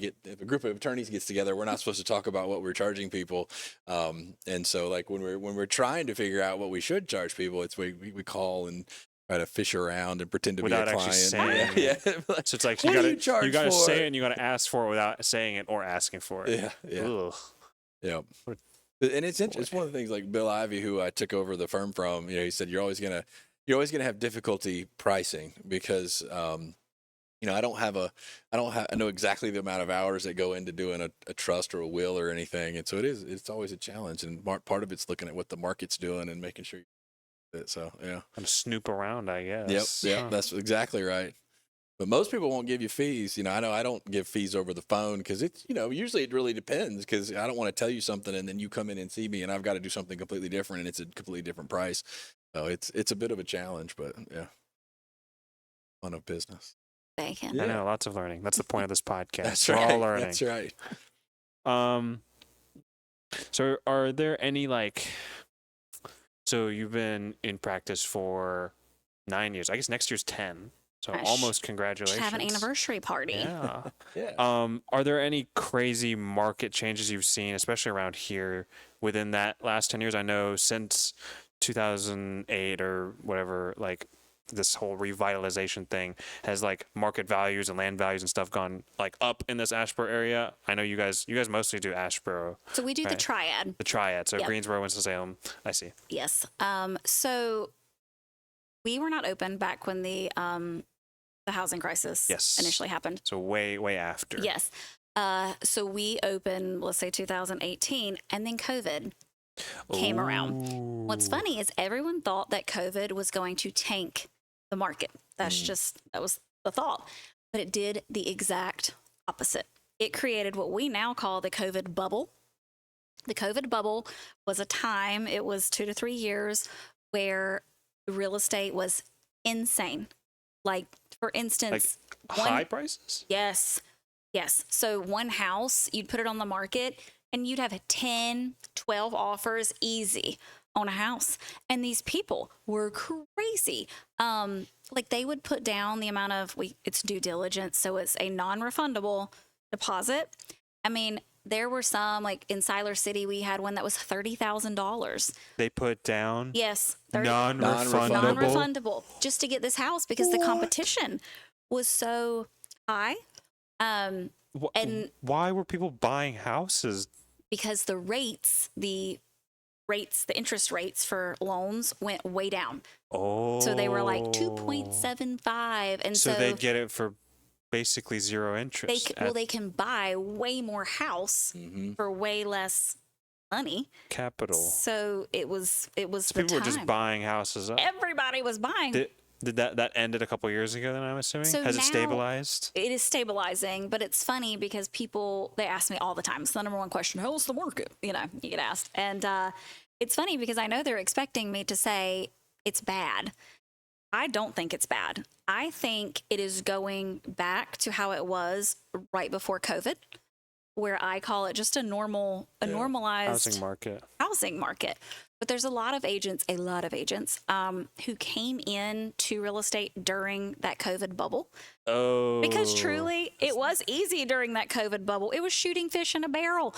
group of attorneys gets together, we're not supposed to talk about what we're charging people. And so like when we're trying to figure out what we should charge people, it's we call and try to fish around and pretend to Without be a actually client. saying Yeah. So it's like What do you you charge gotta for say it? it and you gotta ask for it without saying it or asking for it. Yeah. Ugh. Yeah. What And it's interesting. It's one of the things like Bill Ivey, who I took over the firm from, he said, you're always going to have difficulty pricing because, I know exactly the amount of hours that go into doing a trust or a will or anything. And so it's always a challenge. And part of it's looking at what the market's doing and making sure so, yeah. Kind of snoop around, I guess. Yep. Huh. That's exactly right. But most people won't give you fees. I know I don't give fees over the phone because it's, usually it really depends because I don't want to tell you something and then you come in and see me and I've got to do something completely different and it's a completely different price. So it's a bit of a challenge, but yeah, fun of business. Bacon. Yeah. I know, lots of learning. That's the point of this podcast. That's We're right. all learning. That's right. So are there any so you've been in practice for 9 years. I guess next year's 10. So Gosh. almost congratulations. Should have an anniversary party. Yeah. Yeah. Are there any crazy market changes you've seen, especially around here, within that last 10 years? I know since 2008 or whatever, this whole revitalization thing has market values and land values and stuff gone up in this Asheboro area. I know you guys mostly do Asheboro, So we do the Right. triad. the triad. So Yep. Greensboro, Winston-Salem. I see. Yes. So we were not open back when the housing crisis Yes. initially happened. So way after. Yes. So we opened, let's say 2018, and then COVID came around. What's Ooh. funny is everyone thought that COVID was going to tank the market. That was the thought. But it did the exact opposite. It created what we now call the COVID bubble. The COVID bubble was a time, it was 2 to 3 years, where real estate was insane. Like, for instance, high prices? Yes. Yes. So one house, you'd put it on the market and you'd have 10, 12 offers easy on a house. And these people were crazy. Like, they would put down the amount of, it's due diligence. So it's a non-refundable deposit. I mean, there were some, like in Siler City, we had one that was $30,000. They put down? Yes. Non-refundable? Non-refundable, just to get this house because the competition was so high. And why were people buying houses? Because the interest rates for loans went way down. Oh. So they were like 2.75. And so they'd get it for basically zero interest. They can buy way more house for way less money. Capital. So it was So people were just buying houses up. Everybody was buying. Did that ended a couple years ago then, I'm assuming? So Has it now stabilized? It is stabilizing, but it's funny because they ask me all the time. It's the number one question. How's the market? You get asked. And it's funny because I know they're expecting me to say it's bad. I don't think it's bad. I think it is going Yeah. back to how it was right before COVID, where I call it just a normalized housing market. But there's a lot of agents who came into real estate during that COVID bubble. Oh. Because truly, it was easy during that COVID bubble. It was shooting fish in a barrel.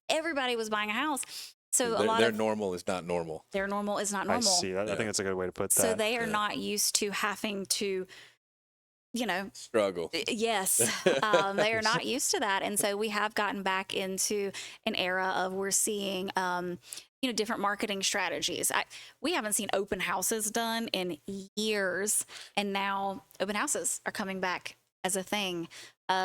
Everybody was buying a house. So their normal is not normal. Their normal is not normal. I see. I think that's a good way to put that. So they are not used to having to, struggle. Yes. They are not used to that. And so we have gotten back into an era of we're seeing, different marketing strategies. We haven't seen open houses done in years. And now open houses are coming back as a thing.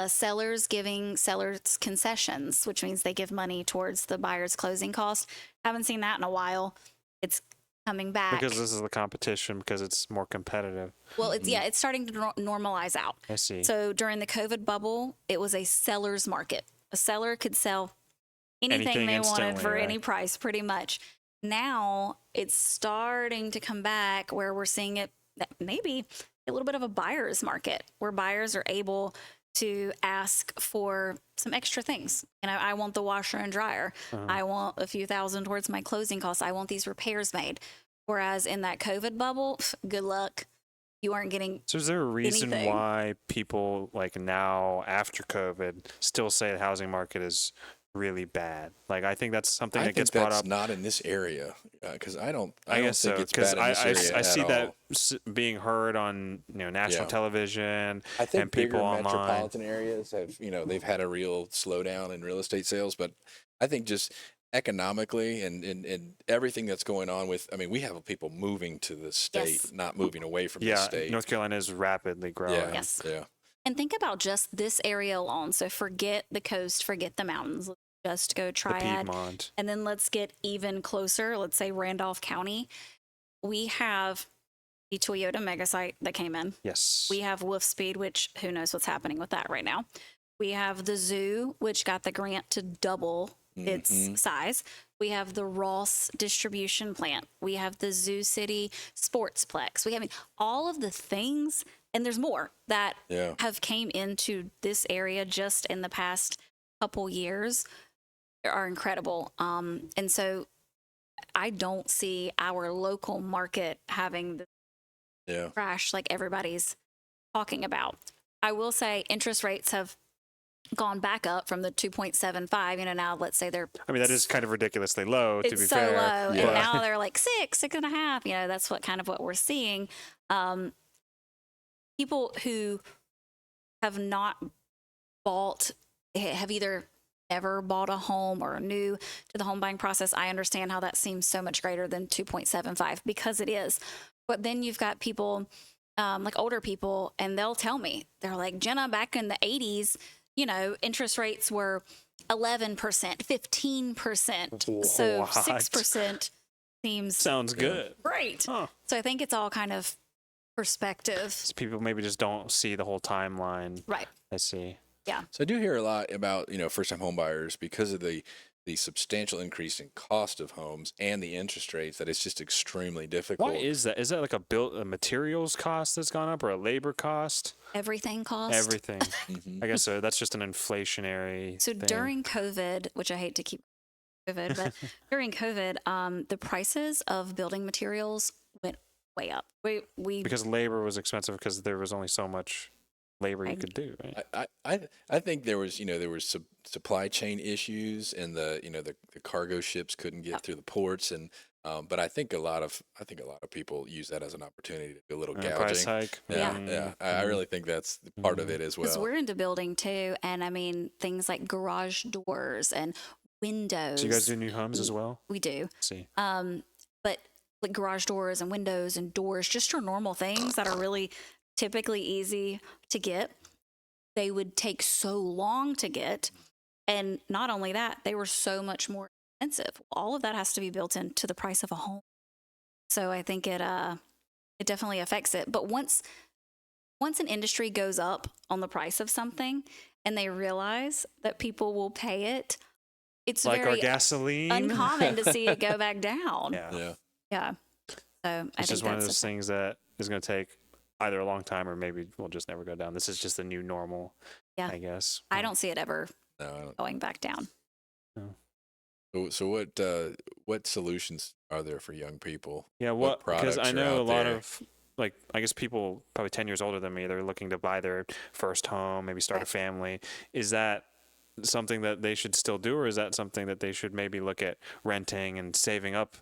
Sellers giving sellers concessions, which means they give money towards the buyer's closing cost. Haven't seen that in a while. It's coming back. Because this is the competition, because it's more competitive. Well, it's starting to normalize out. I see. So during the COVID bubble, it was a seller's market. A seller could sell anything they wanted for any price, pretty much. Now it's starting to come back where we're seeing it maybe a little bit of a buyer's market, where buyers are able to ask for some extra things. I want the washer and dryer. I want a few thousand towards my closing costs. I want these repairs made. Whereas in that COVID bubble, good luck. You aren't getting So is there a reason anything. why people like now after COVID still say the housing market is really bad? Like, I think that's something that gets brought up. Not in this area, because I guess think so, it's bad in this area I see at that all. being heard on national television. I think and people bigger online. metropolitan areas have they've had a real slowdown in real estate sales, but I think just economically and everything that's going on with, we have people moving to the state, not moving away from the state. North Carolina is rapidly growing. Yeah. Yes. Yeah. And think about just this area alone. So forget the coast, forget the mountains. Let's just go The Triad. Piedmont. And then let's get even closer. Let's say Randolph County. We have the Toyota mega site that came in. Yes. We have Wolf Speed, which who knows what's happening with that right now. We have the zoo, which got the grant to double its size. We have the Ross distribution plant. We have the Zoo City Sportsplex. We have all of the things, and there's more that have came into this area just in the past couple years are incredible. And so I don't see our local market having the crash like everybody's talking about. I will say interest rates have gone back up from the 2.75. Now let's say they're. that is kind of ridiculously low, to be so fair. low, and now they're like 6.5. That's what we're seeing. People who have not have either never bought a home or are new to the home buying process. I understand how that seems so much greater than 2.75 because it is. But then you've got people like older people, and they'll tell me, they're like, Jenna, back in the 80s, interest rates were 11%, 15%. So What? 6% sounds good. great. Huh. So I think it's all kind of perspective. So people maybe just don't see the whole timeline. Right. I see. Yeah. So I do hear a lot about, first-time home buyers because of the substantial increase in cost of homes and the interest rates, that it's just extremely difficult. Why is that? Is that like a materials cost that's gone up, or a labor cost? Everything cost. Everything. I guess so. That's just an inflationary So thing. during COVID, which I hate to keep COVID, but during COVID, the prices of building materials went way up. Because labor was expensive because there was only so much labor you could do, right? I think there was supply chain issues, and the cargo ships couldn't get through the ports, and but I think a lot of people use that as an opportunity to do a little gouging. Price hike. Yeah. I really think that's part of it as well. Because we're into building too, and I mean things like garage doors and windows. So you guys do new homes as well? We do. See. But like garage doors and windows and doors, just your normal things that are really typically easy to get, they would take so long to get. And not only that, they were so much more expensive. All of that has to be built into the price of a home. So I think it definitely affects it. But once an industry goes up on the price of something and they realize that people will pay it, it's like very our gasoline. uncommon to see it go back down. Yeah. So it's just one of those things that is going to take either a long time or maybe we'll just never go down. This is just the new normal, I guess. I don't see it ever No, going back down. No. So what solutions are there for young people? Yeah, because I know a lot of, like, I guess people probably 10 years older than me, they're looking to buy their first home, maybe start a family. Is that something that they should still do, or is that something that they should maybe look at renting and saving up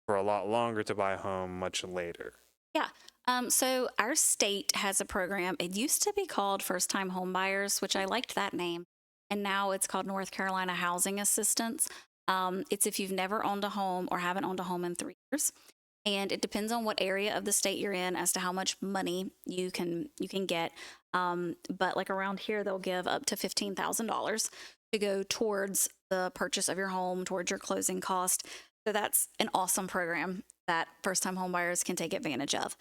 for a lot longer to buy a home much later? Yeah. So our state has a program. It used to be called First Time Home Buyers, which I liked that name. And now it's called North Carolina Housing Assistance. It's if you've never owned a home or haven't owned a home in 3 years. And it depends on what area of the state you're in as to how much money you can get. But like around here, they'll give up to $15,000 to go towards the purchase of your home, towards your closing cost. So that's an awesome program that first-time homebuyers can take advantage of.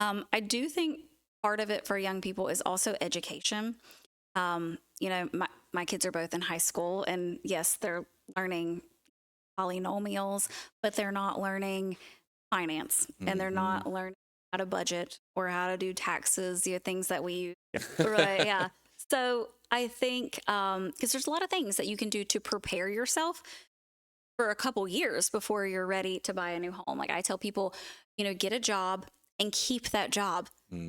I do think part of it for young people is also education. My kids are both in high school, and yes, they're learning polynomials, but they're not learning finance, and they're not learning how to budget or how to do taxes, things that we use. Right, yeah. So I think, because there's a lot of things that you can do to prepare yourself for a couple years before you're ready to buy a new home. Like I tell people, get a job and keep that job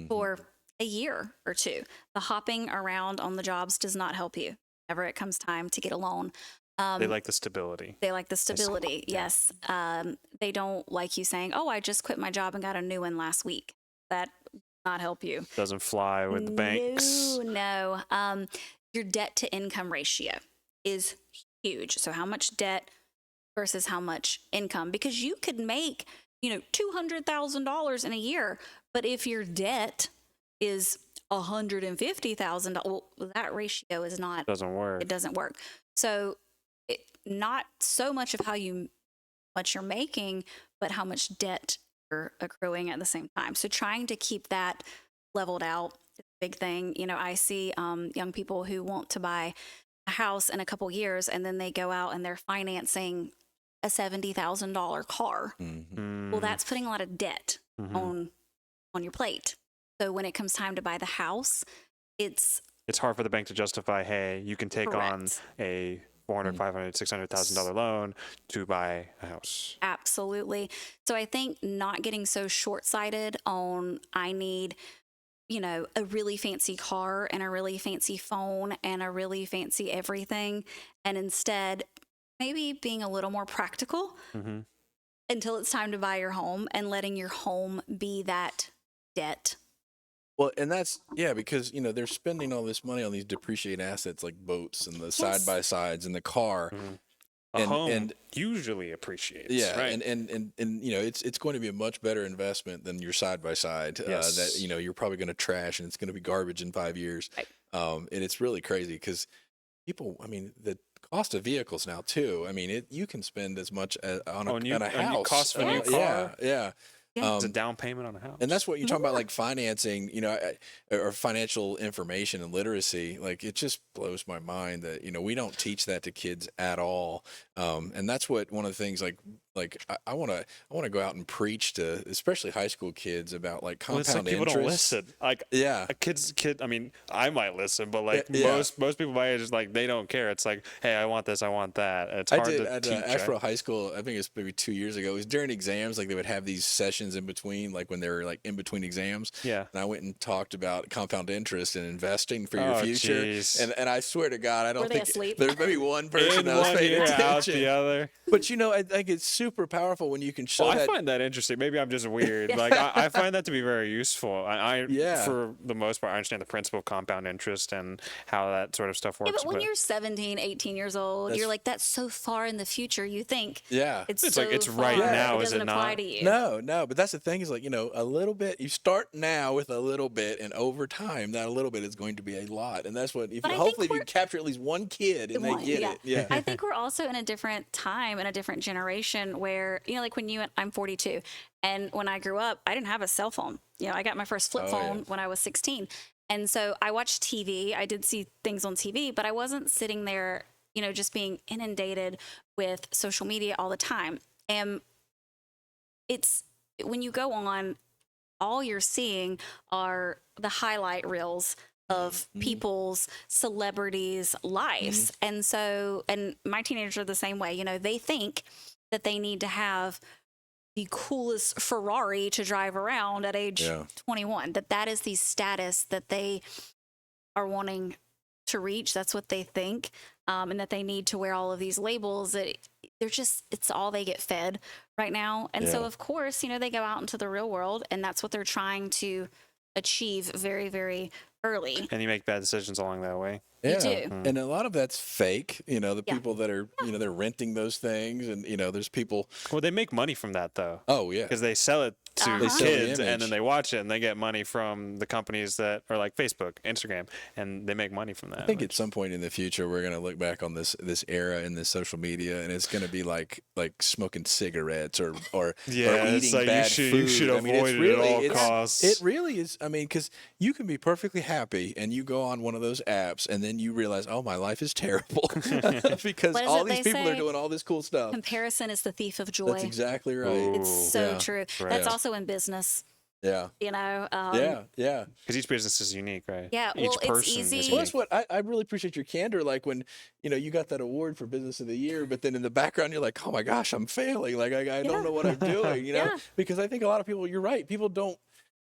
for a year or two. The hopping around on the jobs does not help you whenever it comes time to get a loan. They like the stability. Yes. They don't like you saying, oh, I just quit my job and got a new one last week. That does not help you. Doesn't fly with the banks. No. Your debt to income ratio is huge. So how much debt versus how much income? Because you could make, $200,000 in a year, but if your debt is $150,000, well, that ratio is not. Doesn't work. It doesn't work. So not so much of much you're making, but how much debt you're accruing at the same time. So trying to keep that leveled out is a big thing. I see young people who want to buy a house in a couple years, and then they go out and they're financing a $70,000 car. Well, that's putting a lot of debt on your plate. So when it comes time to buy the house, it's hard for the bank to justify, hey, you can take on a $400,000, $500,000, $600,000 loan to buy a house. Absolutely. So I think not getting so short-sighted on, I need, a really fancy car and a really fancy phone and a really fancy everything, and instead maybe being a little more practical until it's time to buy your home and letting your home be that debt. Well, and that's, because, they're spending all this money on these depreciated assets like boats and the side-by-sides and the car. A home usually appreciates. Yeah, right? and it's going to be a much better investment than your side-by-side that, you're probably going to trash and it's going to be garbage in 5 years. Right. And it's really crazy because people, the cost of vehicles now too. You can spend as much on a house. Cost of a new car. Yeah. It's a down payment on a house. And that's what you're talking about, like financing, or financial information and literacy. Like, it just blows my mind that, we don't teach that to kids at all. And that's what one of the things, I want to go out and preach to, especially high school kids, about like compound it's like interest. People don't listen. Like, yeah, a kid. I mean, I might listen, but like most people my age, is like they don't care. It's like, hey, I want this, I want that. It's hard to teach. At Asheboro High School, I think it's maybe 2 years ago. It was during exams, like they would have these sessions in between, like when they were like in between exams. Yeah. And I went and talked about compound interest and investing for your future. Geez. And I swear to God, I don't think asleep? there's maybe one person that was paying attention. Out the other. But I think it's super powerful when you can show that. I find that interesting. Maybe I'm just weird. Like I find that to be very useful. For the most part, I understand the principle of compound interest and how that sort of stuff works. Yeah, but when you're 17, 18 years old, you're like, that's so far in the future. You think it's so like it's far, right now, it is it doesn't apply not? to you. No. But that's the thing is, like, a little bit. You start now with a little bit, and over time, that a little bit is going to be a lot. And that's what. Hopefully, if you capture at least one kid and they get it. Yeah. I think we're also in a different time and a different generation where, like I'm 42, and when I grew up, I didn't have a cell phone. I got my first flip phone when I was 16. And so I watched TV. I did see things on TV, but I wasn't sitting there, just being inundated with social media all the time. And it's when you go on, all you're seeing are the highlight reels of people's celebrities' lives. And my teenagers are the same way. They think that they need to have the coolest Ferrari to drive around at age 21, that is the status that they are wanting to reach. That's what they think. And that they need to wear all of these labels. It's all they get fed right now. And so, of course, they go out into the real world, and that's what they're trying to achieve very, very early. And you make bad decisions along that way. Yeah. You do. And a lot of that's fake. The people that are, they're renting those things, and, there's people. Well, they make money from that, though. Oh, yeah. Because they sell it to They sell the kids, and image. then they watch it, and they get money from the companies that are like Facebook, Instagram, and they make money from that. I think at some point in the future, we're going to look back on this era in this social media, and it's going to be like smoking cigarettes or eating like bad food. You should avoid it at all costs. It really is. I mean, because you can be perfectly happy, and you go on one of those apps, and then you realize, oh, my life is terrible because all these people are doing all this cool stuff. Comparison is the thief of joy. That's exactly right. It's so true. Right. That's also in business. Yeah. Yeah. Because each business is unique, right? Yeah, Each well, it's person easy. is Well, unique. that's what I really appreciate your candor. Like when, you got that award for Business of the Year, but then in the background, you're like, oh my gosh, I'm failing. Like, I don't know what I'm doing, because I think a lot of people, you're right. People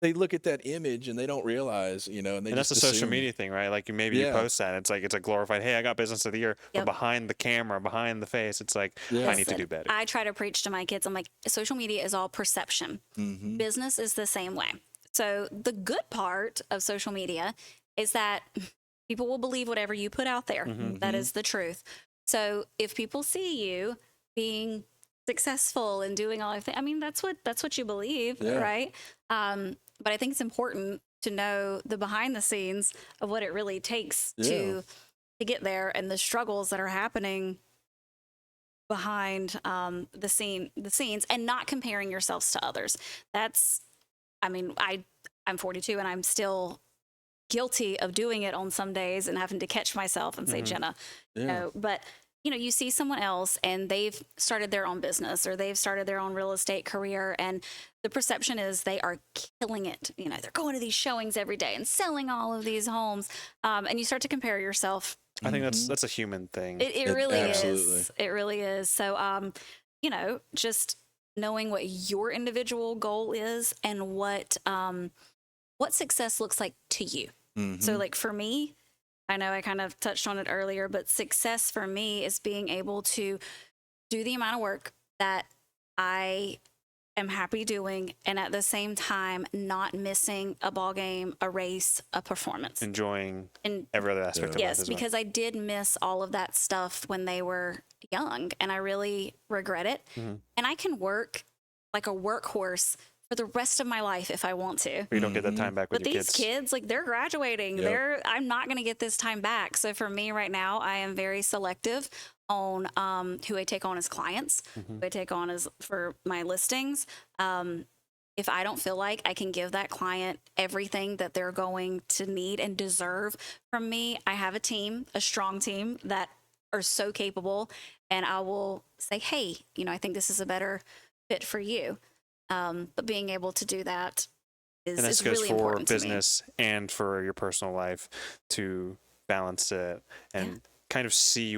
they look at that image and they don't realize, and they And just that's the social assume. media thing, right? Like you post that. It's like it's a glorified, hey, I got Business of the Year. But behind the camera, behind the face, it's like, I need to do better. I try to preach to my kids. I'm like, social media is all perception. Business is the same way. So the good part of social media is that people will believe whatever you put out there. That is the truth. So if people see you being successful and doing all of that, I mean, that's what you believe, right? But I think it's important to know the behind the scenes of what it really takes to get there, and the struggles that are happening behind the scenes, and not comparing yourselves to others. I'm 42 and I'm still guilty of doing it on some days and having to catch myself and say, Jenna, but you see someone else and they've started their own business, or they've started their own real estate career, and the perception is they are killing it. They're going to these showings every day and selling all of these homes. And you start to compare yourself. I think that's a human thing. It really absolutely is. It really is. So, just knowing what your individual goal is and what success looks like to you. So like for me, I know I kind of touched on it earlier, but success for me is being able to do the amount of work that I am happy doing, and at the same time not missing a ball game, a race, a performance. Enjoying And every other aspect of life. yes, as well. because I did miss all of that stuff when they were young, and I really regret it. And I can work like a workhorse for the rest of my life if I want to. You don't get that time back with But your these kids, like, they're graduating. Yep. I'm not going to get this time back. So for me right now, I am very selective on who I take on as clients, who I take on as for my listings. if I don't feel like I can give that client everything that they're going to need and deserve from me, I have a team, a strong team that are so capable, and I will say, hey, I think this is a better fit for you. But being able to do that And this is goes really for important to me. business and for your personal life, to balance it and kind of see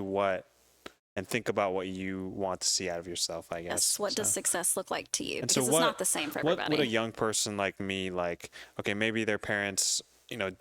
and think about what you want to see out of yourself, I guess. Yes. What does success look like to you? And Because so it's not the same for everybody. What would a young person like me, okay, maybe their parents,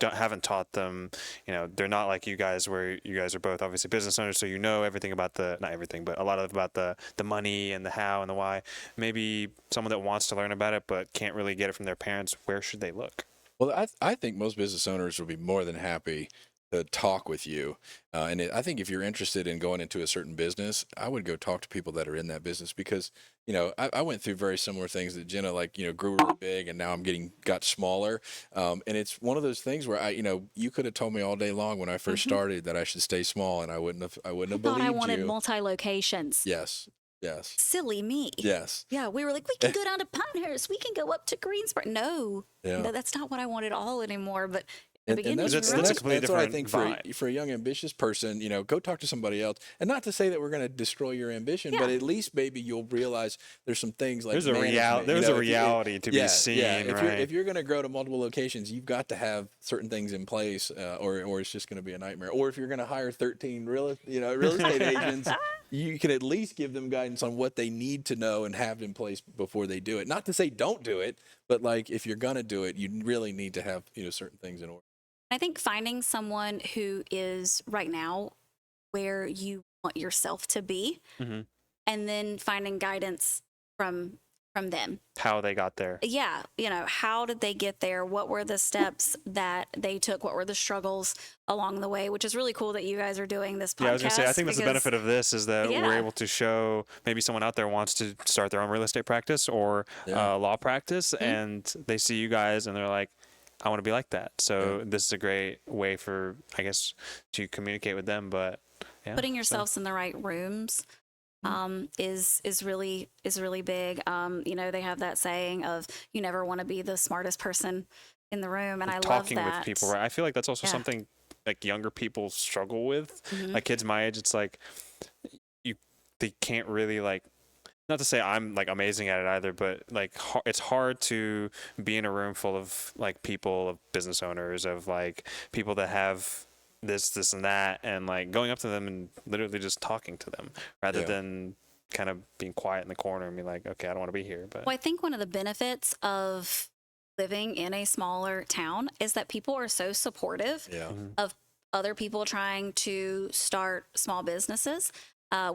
haven't taught them, they're not like you guys, where you guys are both obviously business owners, so everything about not everything, but a lot about the money and the how and the why. Maybe someone that wants to learn about it but can't really get it from their parents, where should they look? Well, I think most business owners will be more than happy to talk with you. I think if you're interested in going into a certain business, I would go talk to people that are in that business, because, I went through very similar things that Jenna, grew really big, and now got smaller. And it's one of those things where you could have told me all day long when I first started that I should stay small, and I wouldn't have believed thought I wanted you. multi-locations. Yes. Yes. Silly me. Yes. Yeah, we were like, we can go down to Pinehurst. We can go up to Greensboro. No, Yeah. that's not what I wanted all anymore. But And that's you're a right. completely what I different think for a young ambitious person, go talk to somebody else. And not to say that we're going to destroy your ambition, but at least maybe you'll realize there's some things like there's a reality to be seen. If you're going to grow to multiple locations, you've got to have certain things in place, or it's just going to be a nightmare. Or if you're going to hire 13 real estate agents, you can at least give them guidance on what they need to know and have in place before they do it. Not to say don't do it, but if you're going to do it, you really need to have certain things in order. I think finding someone who is right now where you want yourself to be, and then finding guidance from them. How they got there. Yeah. How did they get there? What were the steps that they took? What were the struggles along the way? Which is really cool that you guys are doing this podcast. Yeah, I was going to say, I think that's the benefit of this, is that we're able to show maybe someone out there wants to start their own real estate practice or law practice, and they see you guys and they're like, I want to be like that. So this is a great way for, I guess, to communicate with them. But putting yourselves in the right rooms is really big. They have that saying of, you never want to be the smartest person in the room, and I love that. Talking with people, right? I feel like that's also something like younger people struggle with. Like kids my age, it's like they can't really not to say I'm amazing at it either, but it's hard to be in a room full of people, of business owners, of people that have this and that, and going up to them and literally just talking to them rather than kind of being quiet in the corner and be like, okay, I don't want to be here. But I think one of the benefits of living in a smaller town is that people are so supportive of other people trying to start small businesses.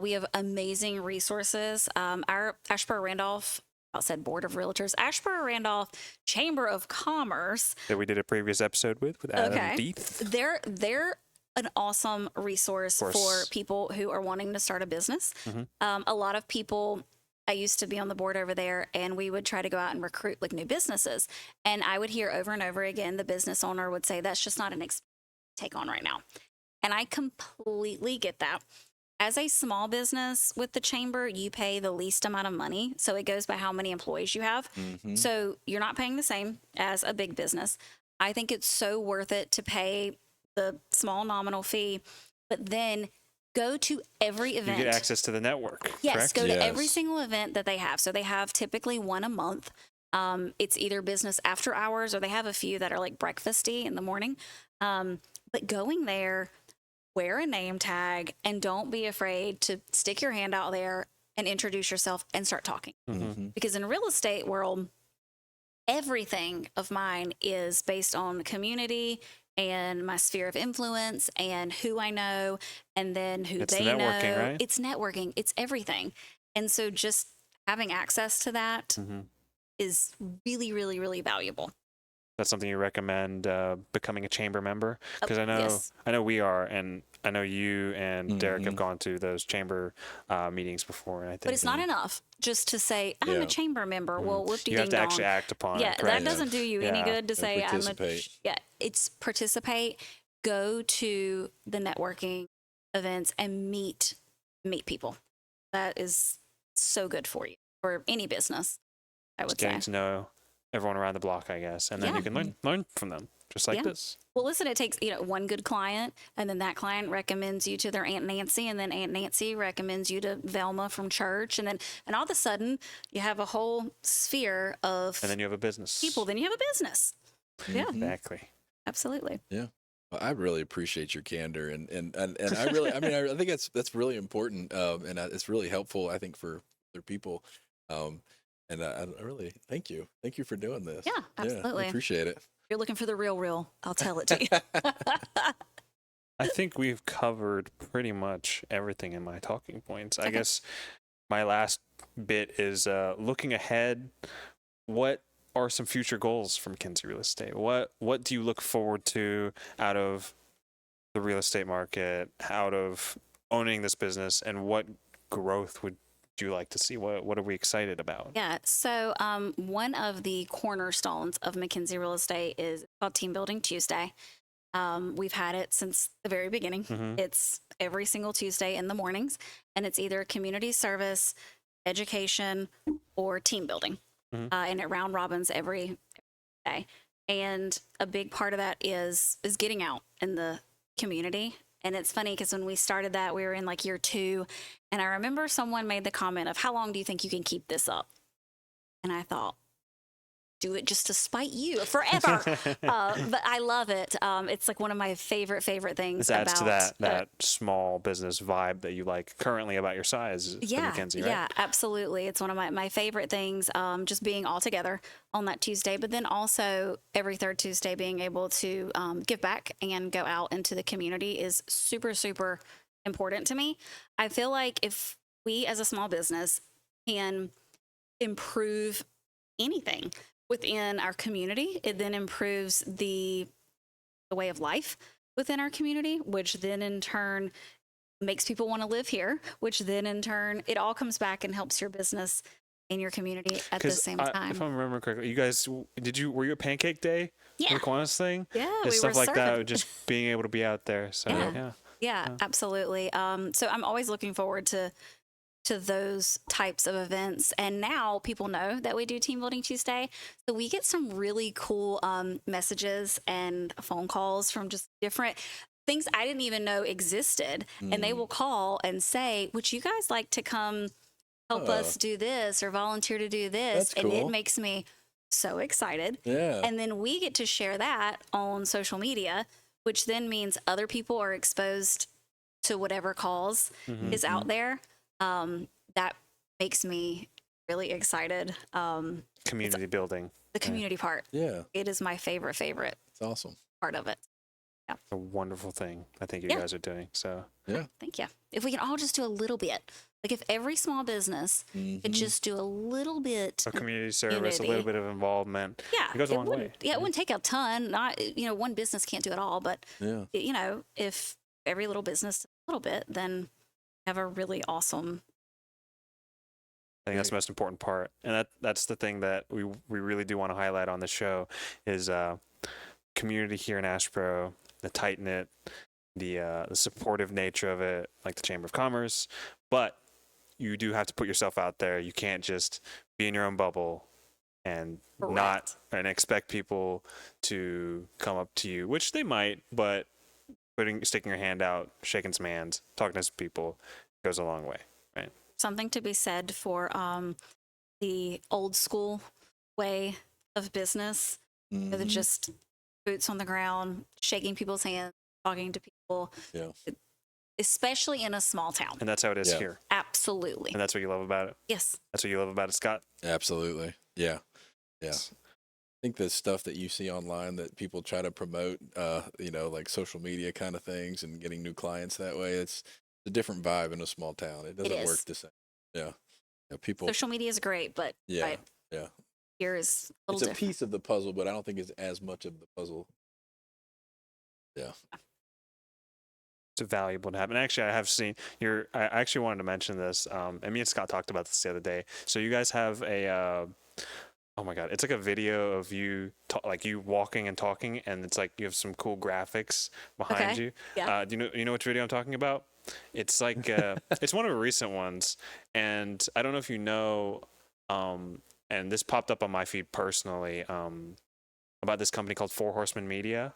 We have amazing resources. Our Asheboro Randolph, I said Board of Realtors, Asheboro Randolph Chamber of Commerce, that we did a previous episode with Adam Deeth. They're an awesome resource for people who are wanting to start a business. A lot of people, I used to be on the board over there, and we would try to go out and recruit new businesses. And I would hear over and over again, the business owner would say, that's just not an take on right now. And I completely get that. As a small business with the chamber, you pay the least amount of money. So it goes by how many employees you have. So you're not paying the same as a big business. I think it's so worth it to pay the small nominal fee, but then go to every event. You get access to the network. Yes, correct? Go to every single event that they have. So they have typically one a month. It's either business after hours, or they have a few that are breakfasty in the morning. But going there, wear a name tag, and don't be afraid to stick your hand out there and introduce yourself and start talking. Because in the real estate world, everything of mine is based on community and my sphere of influence and who I know, and then who it's they networking, know. Right? It's networking. It's everything. And so just having access to that is really, really, really valuable. That's something you recommend becoming a chamber member? Because I know we are, and I know you and Derek have gone to those chamber meetings before. And I think, but it's not enough just to say, I'm a chamber member. Well, whoop-de-ding-dong. You have to actually act upon it. That doesn't do you any good to say, participate. It's participate, go to the networking events and meet people. That is so good for you, for any business, I would say. Getting to know everyone around the block, I guess, and then you can learn from them, just like this. Well, listen, it takes, one good client, and then that client recommends you to their Aunt Nancy, and then Aunt Nancy recommends you to Velma from church, and all of a sudden you have a whole sphere of And then you have a business. people. Then you have a business. Yeah, Exactly. absolutely. Yeah. Well, I really appreciate your candor, and I really, I mean, I think that's really important, and it's really helpful, I think, for other people. And I really thank you for doing this. Yeah, absolutely. I appreciate it. If you're looking for the real, I'll tell it to you. I think we've covered pretty much everything in my talking points. I guess my last bit is looking ahead. What are some future goals from McKenzie Real Estate? What do you look forward to out of the real estate market, out of owning this business, and what growth would you like to see? What are we excited about? Yeah. So one of the cornerstones of McKenzie Real Estate is called Team Building Tuesday. We've had it since the very beginning. It's every single Tuesday in the mornings, and it's either community service, education, or team building. And it round robins every day. And a big part of that is getting out in the community. And it's funny because when we started that, we were in like year 2. And I remember someone made the comment of, how long do you think you can keep this up? And I thought, do it just to spite you forever. But I love it. It's like one of my favorite things. This adds to that small business vibe that you like currently about your size of McKenzie, right? Yeah, absolutely. It's one of my favorite things, just being all together on that Tuesday, but then also every third Tuesday being able to give back and go out into the community is super, super important to me. I feel like if we as a small business can improve anything within our community, it then improves the way of life within our community, which then in turn makes people want to live here, which then in turn, it all comes back and helps your business and your community at the same time. If I remember correctly, you guys, were you a pancake day? Yeah. The Kiwanis thing? Yeah, Just we stuff were like that, serving. just being able to be out there. So, Yeah, absolutely. So I'm always looking forward to those types of events. And now people know that we do Team Building Tuesday. So we get some really cool messages and phone calls from just different things I didn't even know existed. And they will call and say, would you guys like to come help us do this or volunteer to do this? That's cool. And it makes me so excited. Yeah. And then we get to share that on social media, which then means other people are exposed to whatever cause is out there. That makes me really excited. community building. The community part. Yeah. It is my favorite It's awesome. part of it. A wonderful thing I think you guys are doing. So, Yeah. Thank you. If we can all just do a little bit, like if every small business could just do a little bit. so community service, Unity. a little bit of involvement. Yeah, It goes a long way. Yeah, it wouldn't take a ton. Not, one business can't do it all, but Yeah. If every little business does a little bit, then have a really awesome. I think that's the most important part, and that's the thing that we really do want to highlight on the show is community here in Asheboro, the tight knit, the supportive nature of it, like the Chamber of Commerce. But you do have to put yourself out there. You can't just be in your own bubble and Correct. expect people to come up to you, which they might, but sticking your hand out, shaking some hands, talking to some people goes a long way, right? Something to be said for the old school way of business, the just boots on the ground, shaking people's hands, talking to people, Yeah. especially in a small town. And that's how it is Yeah. here. Absolutely. And that's what you love about it. Yes. That's what you love about it, Scott. Absolutely. Yeah. Yeah. I think the stuff that you see online that people try to promote, like social media kind of things and getting new clients that way, it's a different vibe in a small town. It doesn't work the same. Yeah. People. Social media is great, but Yeah. Yeah. here is a It's little a different. piece of the puzzle, but I don't think it's as much of the puzzle. Yeah. It's valuable to have. And actually, I have seen I actually wanted to mention this. And me and Scott talked about this the other day. So you guys have a, oh my God, it's like a video of you, like you walking and talking, and it's like you have some cool graphics behind Okay. you. Yeah. Do you know which video I'm talking about? It's like, it's one of the recent ones. And I don't know if you know, and this popped up on my feed personally, about this company called Four Horsemen Media.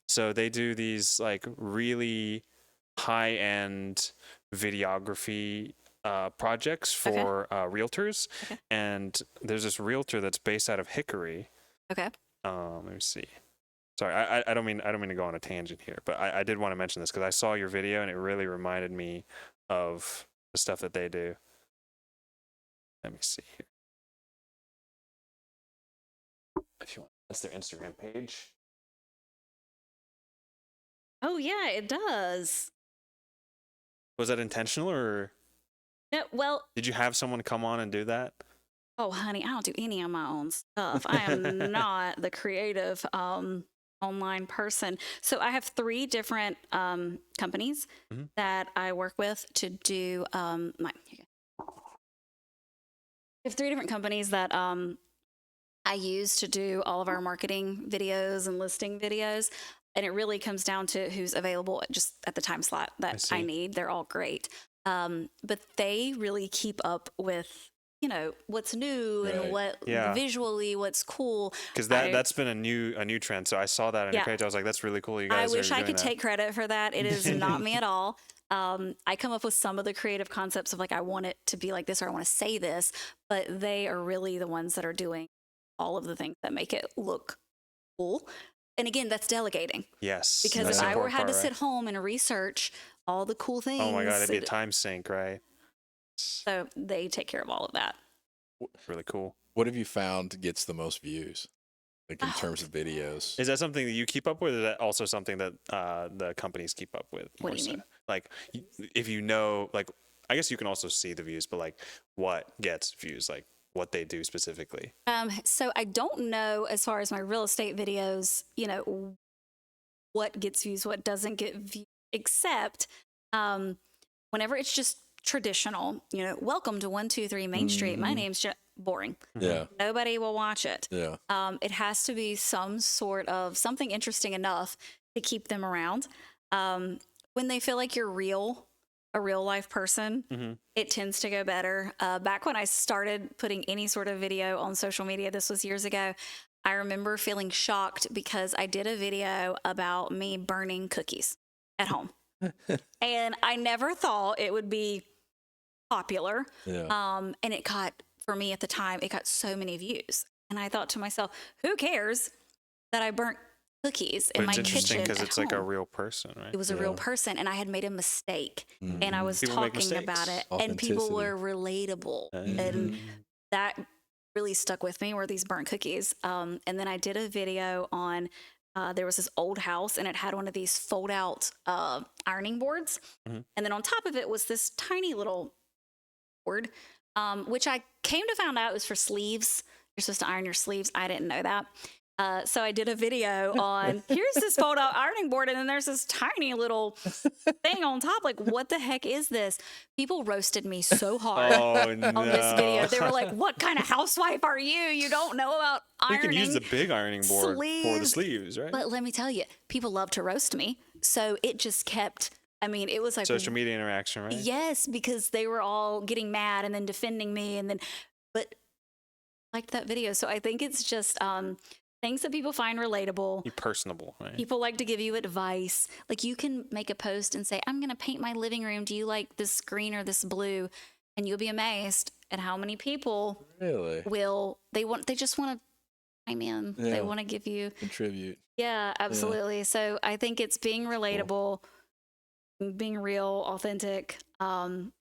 So they do these like really high-end videography projects for realtors. Okay. And there's this realtor that's based out of Hickory. Okay. Let me see. Sorry, I don't mean to go on a tangent here, but I did want to mention this because I saw your video and it really reminded me of the stuff that they do. Let me see here. If you want, that's their Instagram page. Oh yeah, it does. Was that intentional, or No, well, did you have someone come on and do that? oh honey, I don't do any of my own stuff. I am not the creative online person. So I have 3 different companies that I work with to do I have 3 different companies that I use to do all of our marketing videos and listing videos. And it really comes down to who's available just at the time slot that I need. They're all great. But they really keep up with, you know, what's new and what visually what's cool. Because that's been a new trend. So I saw that on your page. I was like, that's really cool. You guys I wish I could that. take credit for that. It is not me at all. I come up with some of the creative concepts of like, I want it to be like this, or I want to say this, but they are really the ones that are doing all of the things that make it look cool. And again, that's delegating. Yes. Because if I had to sit home and research all the cool things. Oh my God, it'd be a time sink, right? So they take care of all of that. Really cool. What have you found gets the most views, like in terms of videos? Is that something that you keep up with, or is that also something that the companies keep up with? What do you mean? Like, if you know, like, I guess you can also see the views, but like, what gets views? Like, what they do specifically? So I don't know, as far as my real estate videos, you know, what gets views, what doesn't get views, except whenever it's just traditional, you know, welcome to 123 Main Street. My name's boring. Yeah. Nobody will watch it. Yeah. It has to be some sort of something interesting enough to keep them around. When they feel like you're a real life person, it tends to go better. Back when I started putting any sort of video on social media, this was years ago, I remember feeling shocked because I did a video about me burning cookies at home. And I never thought it would be popular. Yeah. And it got, for me at the time, it got so many views. And I thought to myself, who cares that I burnt cookies in my kitchen? It's interesting because it's like a real person, right? It was a real person, and I had made a mistake, and I was People talking about it, and people were relatable, and that really stuck with me. Were these burnt cookies? And then I did a video on. There was this old house, and it had one of these fold-out ironing boards, and then on top of it was this tiny little board, which I came to find out was for sleeves. You're supposed to iron your sleeves. I didn't know that. So I did a video on, here's this fold-out ironing board, and then there's this tiny little thing on top. Like, what the heck is this? People roasted me so hard on this video. They were like, what kind of housewife are you? You don't know about ironing. You can use the big ironing board for the sleeves, right? But let me tell you, people love to roast me. So it just kept, I mean, it was like social media interaction, right? Yes, because they were all getting mad and then defending me, and then, but I liked that video. So I think it's just things that people find relatable. Be personable, right? People like to give you advice. Like, you can make a post and say, I'm going to paint my living room. Do you like this green or this blue? And you'll be amazed at how many people really they just want to chime in. Yeah. They want to give you contribute. Yeah, absolutely. Yeah. So I think it's being relatable, being real, authentic, not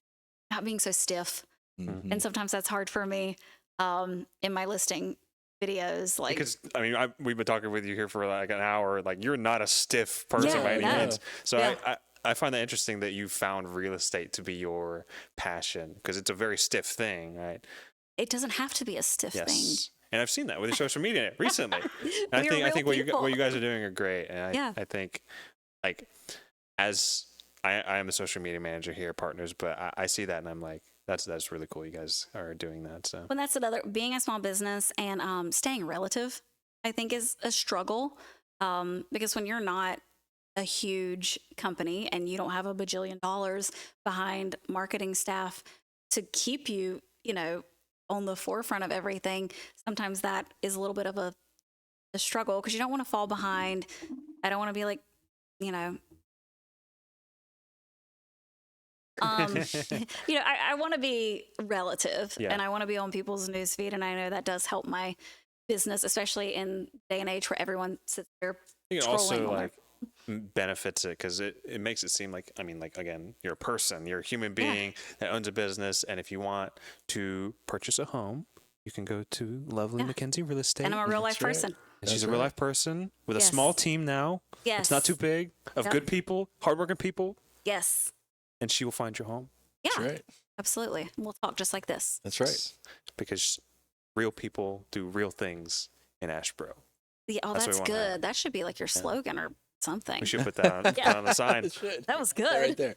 being so stiff. And sometimes that's hard for me in my listing videos, like, because I mean, we've been talking with you here for like an hour. Like, you're not a stiff person by any means. So I find that interesting that you found real estate to be your passion, because it's a very stiff thing, right? It doesn't have to be a stiff thing. And I've seen that with your social media recently. And I think what you guys are doing are great. And I think, like, as I am a social media manager here at Partners, but I see that and I'm like, that's really cool. You guys are doing that. So, well, that's another, being a small business and staying relative, I think, is a struggle, because when you're not a huge company and you don't have a bajillion dollars behind marketing staff to keep you, you know, on the forefront of everything, sometimes that is a little bit of a struggle because you don't want to fall behind. I don't want to be like, you know, I want to be relative and I want to be on people's newsfeed. And I know that does help my business, especially in day and age where everyone sits there. You can also like benefits it because it makes it seem like, I mean, like, again, you're a person, you're a human being that owns a business. And if you want to purchase a home, you can go to lovely McKenzie Real Estate. And I'm a real life person. And she's a real life person with a small team now. Yes. It's not too big, of good people, hardworking people. Yes. And she will find your home. Yeah. That's right. Absolutely. We'll talk just like this. That's right. Because real people do real things in Asheboro. Yeah, that's good. That should be like your slogan or something. We should put that on the sign. That was good. Right there.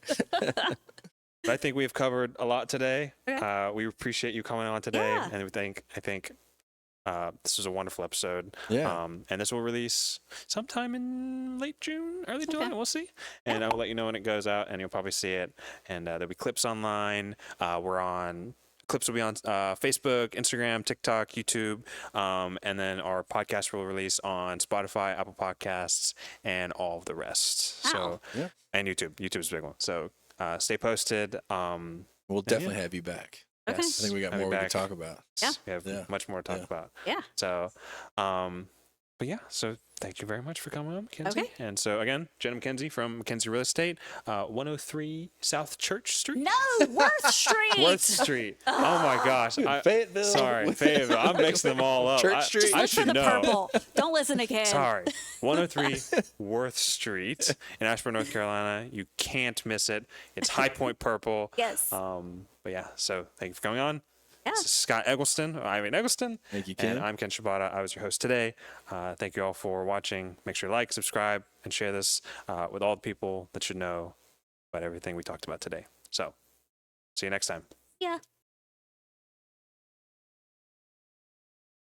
I think we've covered a lot today. Okay. We appreciate you coming on today, and I think this was a wonderful episode. Yeah. And this will release sometime in late June, early July. We'll see. And I will let you know when it goes out, and you'll probably see it. And there'll be clips online. Clips will be on Facebook, Instagram, TikTok, YouTube, and then our podcast will release on Spotify, Apple Podcasts, and all of the rest. Wow. So, and YouTube. YouTube's a big one. So stay posted. We'll definitely have you back. Okay. Yes. I think we got more we can talk about. Yeah. We have much more to talk about. Yeah. So, but yeah, so thank you very much for coming on, McKenzie. Okay. And so again, Jenna McKenzie from McKenzie Real Estate, 103 South Church Street. No, Worth Street. Worth Street. Oh my gosh. Fayetteville. Sorry, Fayetteville. I'm mixing them all up. Church Street. Just I look for should the know. purple. Don't listen again. Sorry. 103 Worth Street in Asheboro, North Carolina. You can't miss it. It's High Point Purple. Yes. But yeah, so thank you for coming on. Yeah. This is Scott Eggleston, Irene Eggleston. Thank you, Ken. And I'm Ken Shibata. I was your host today. Thank you all for watching. Make sure to like, subscribe, and share this with all the people that should know about everything we talked about today. So, see you next time. Yeah.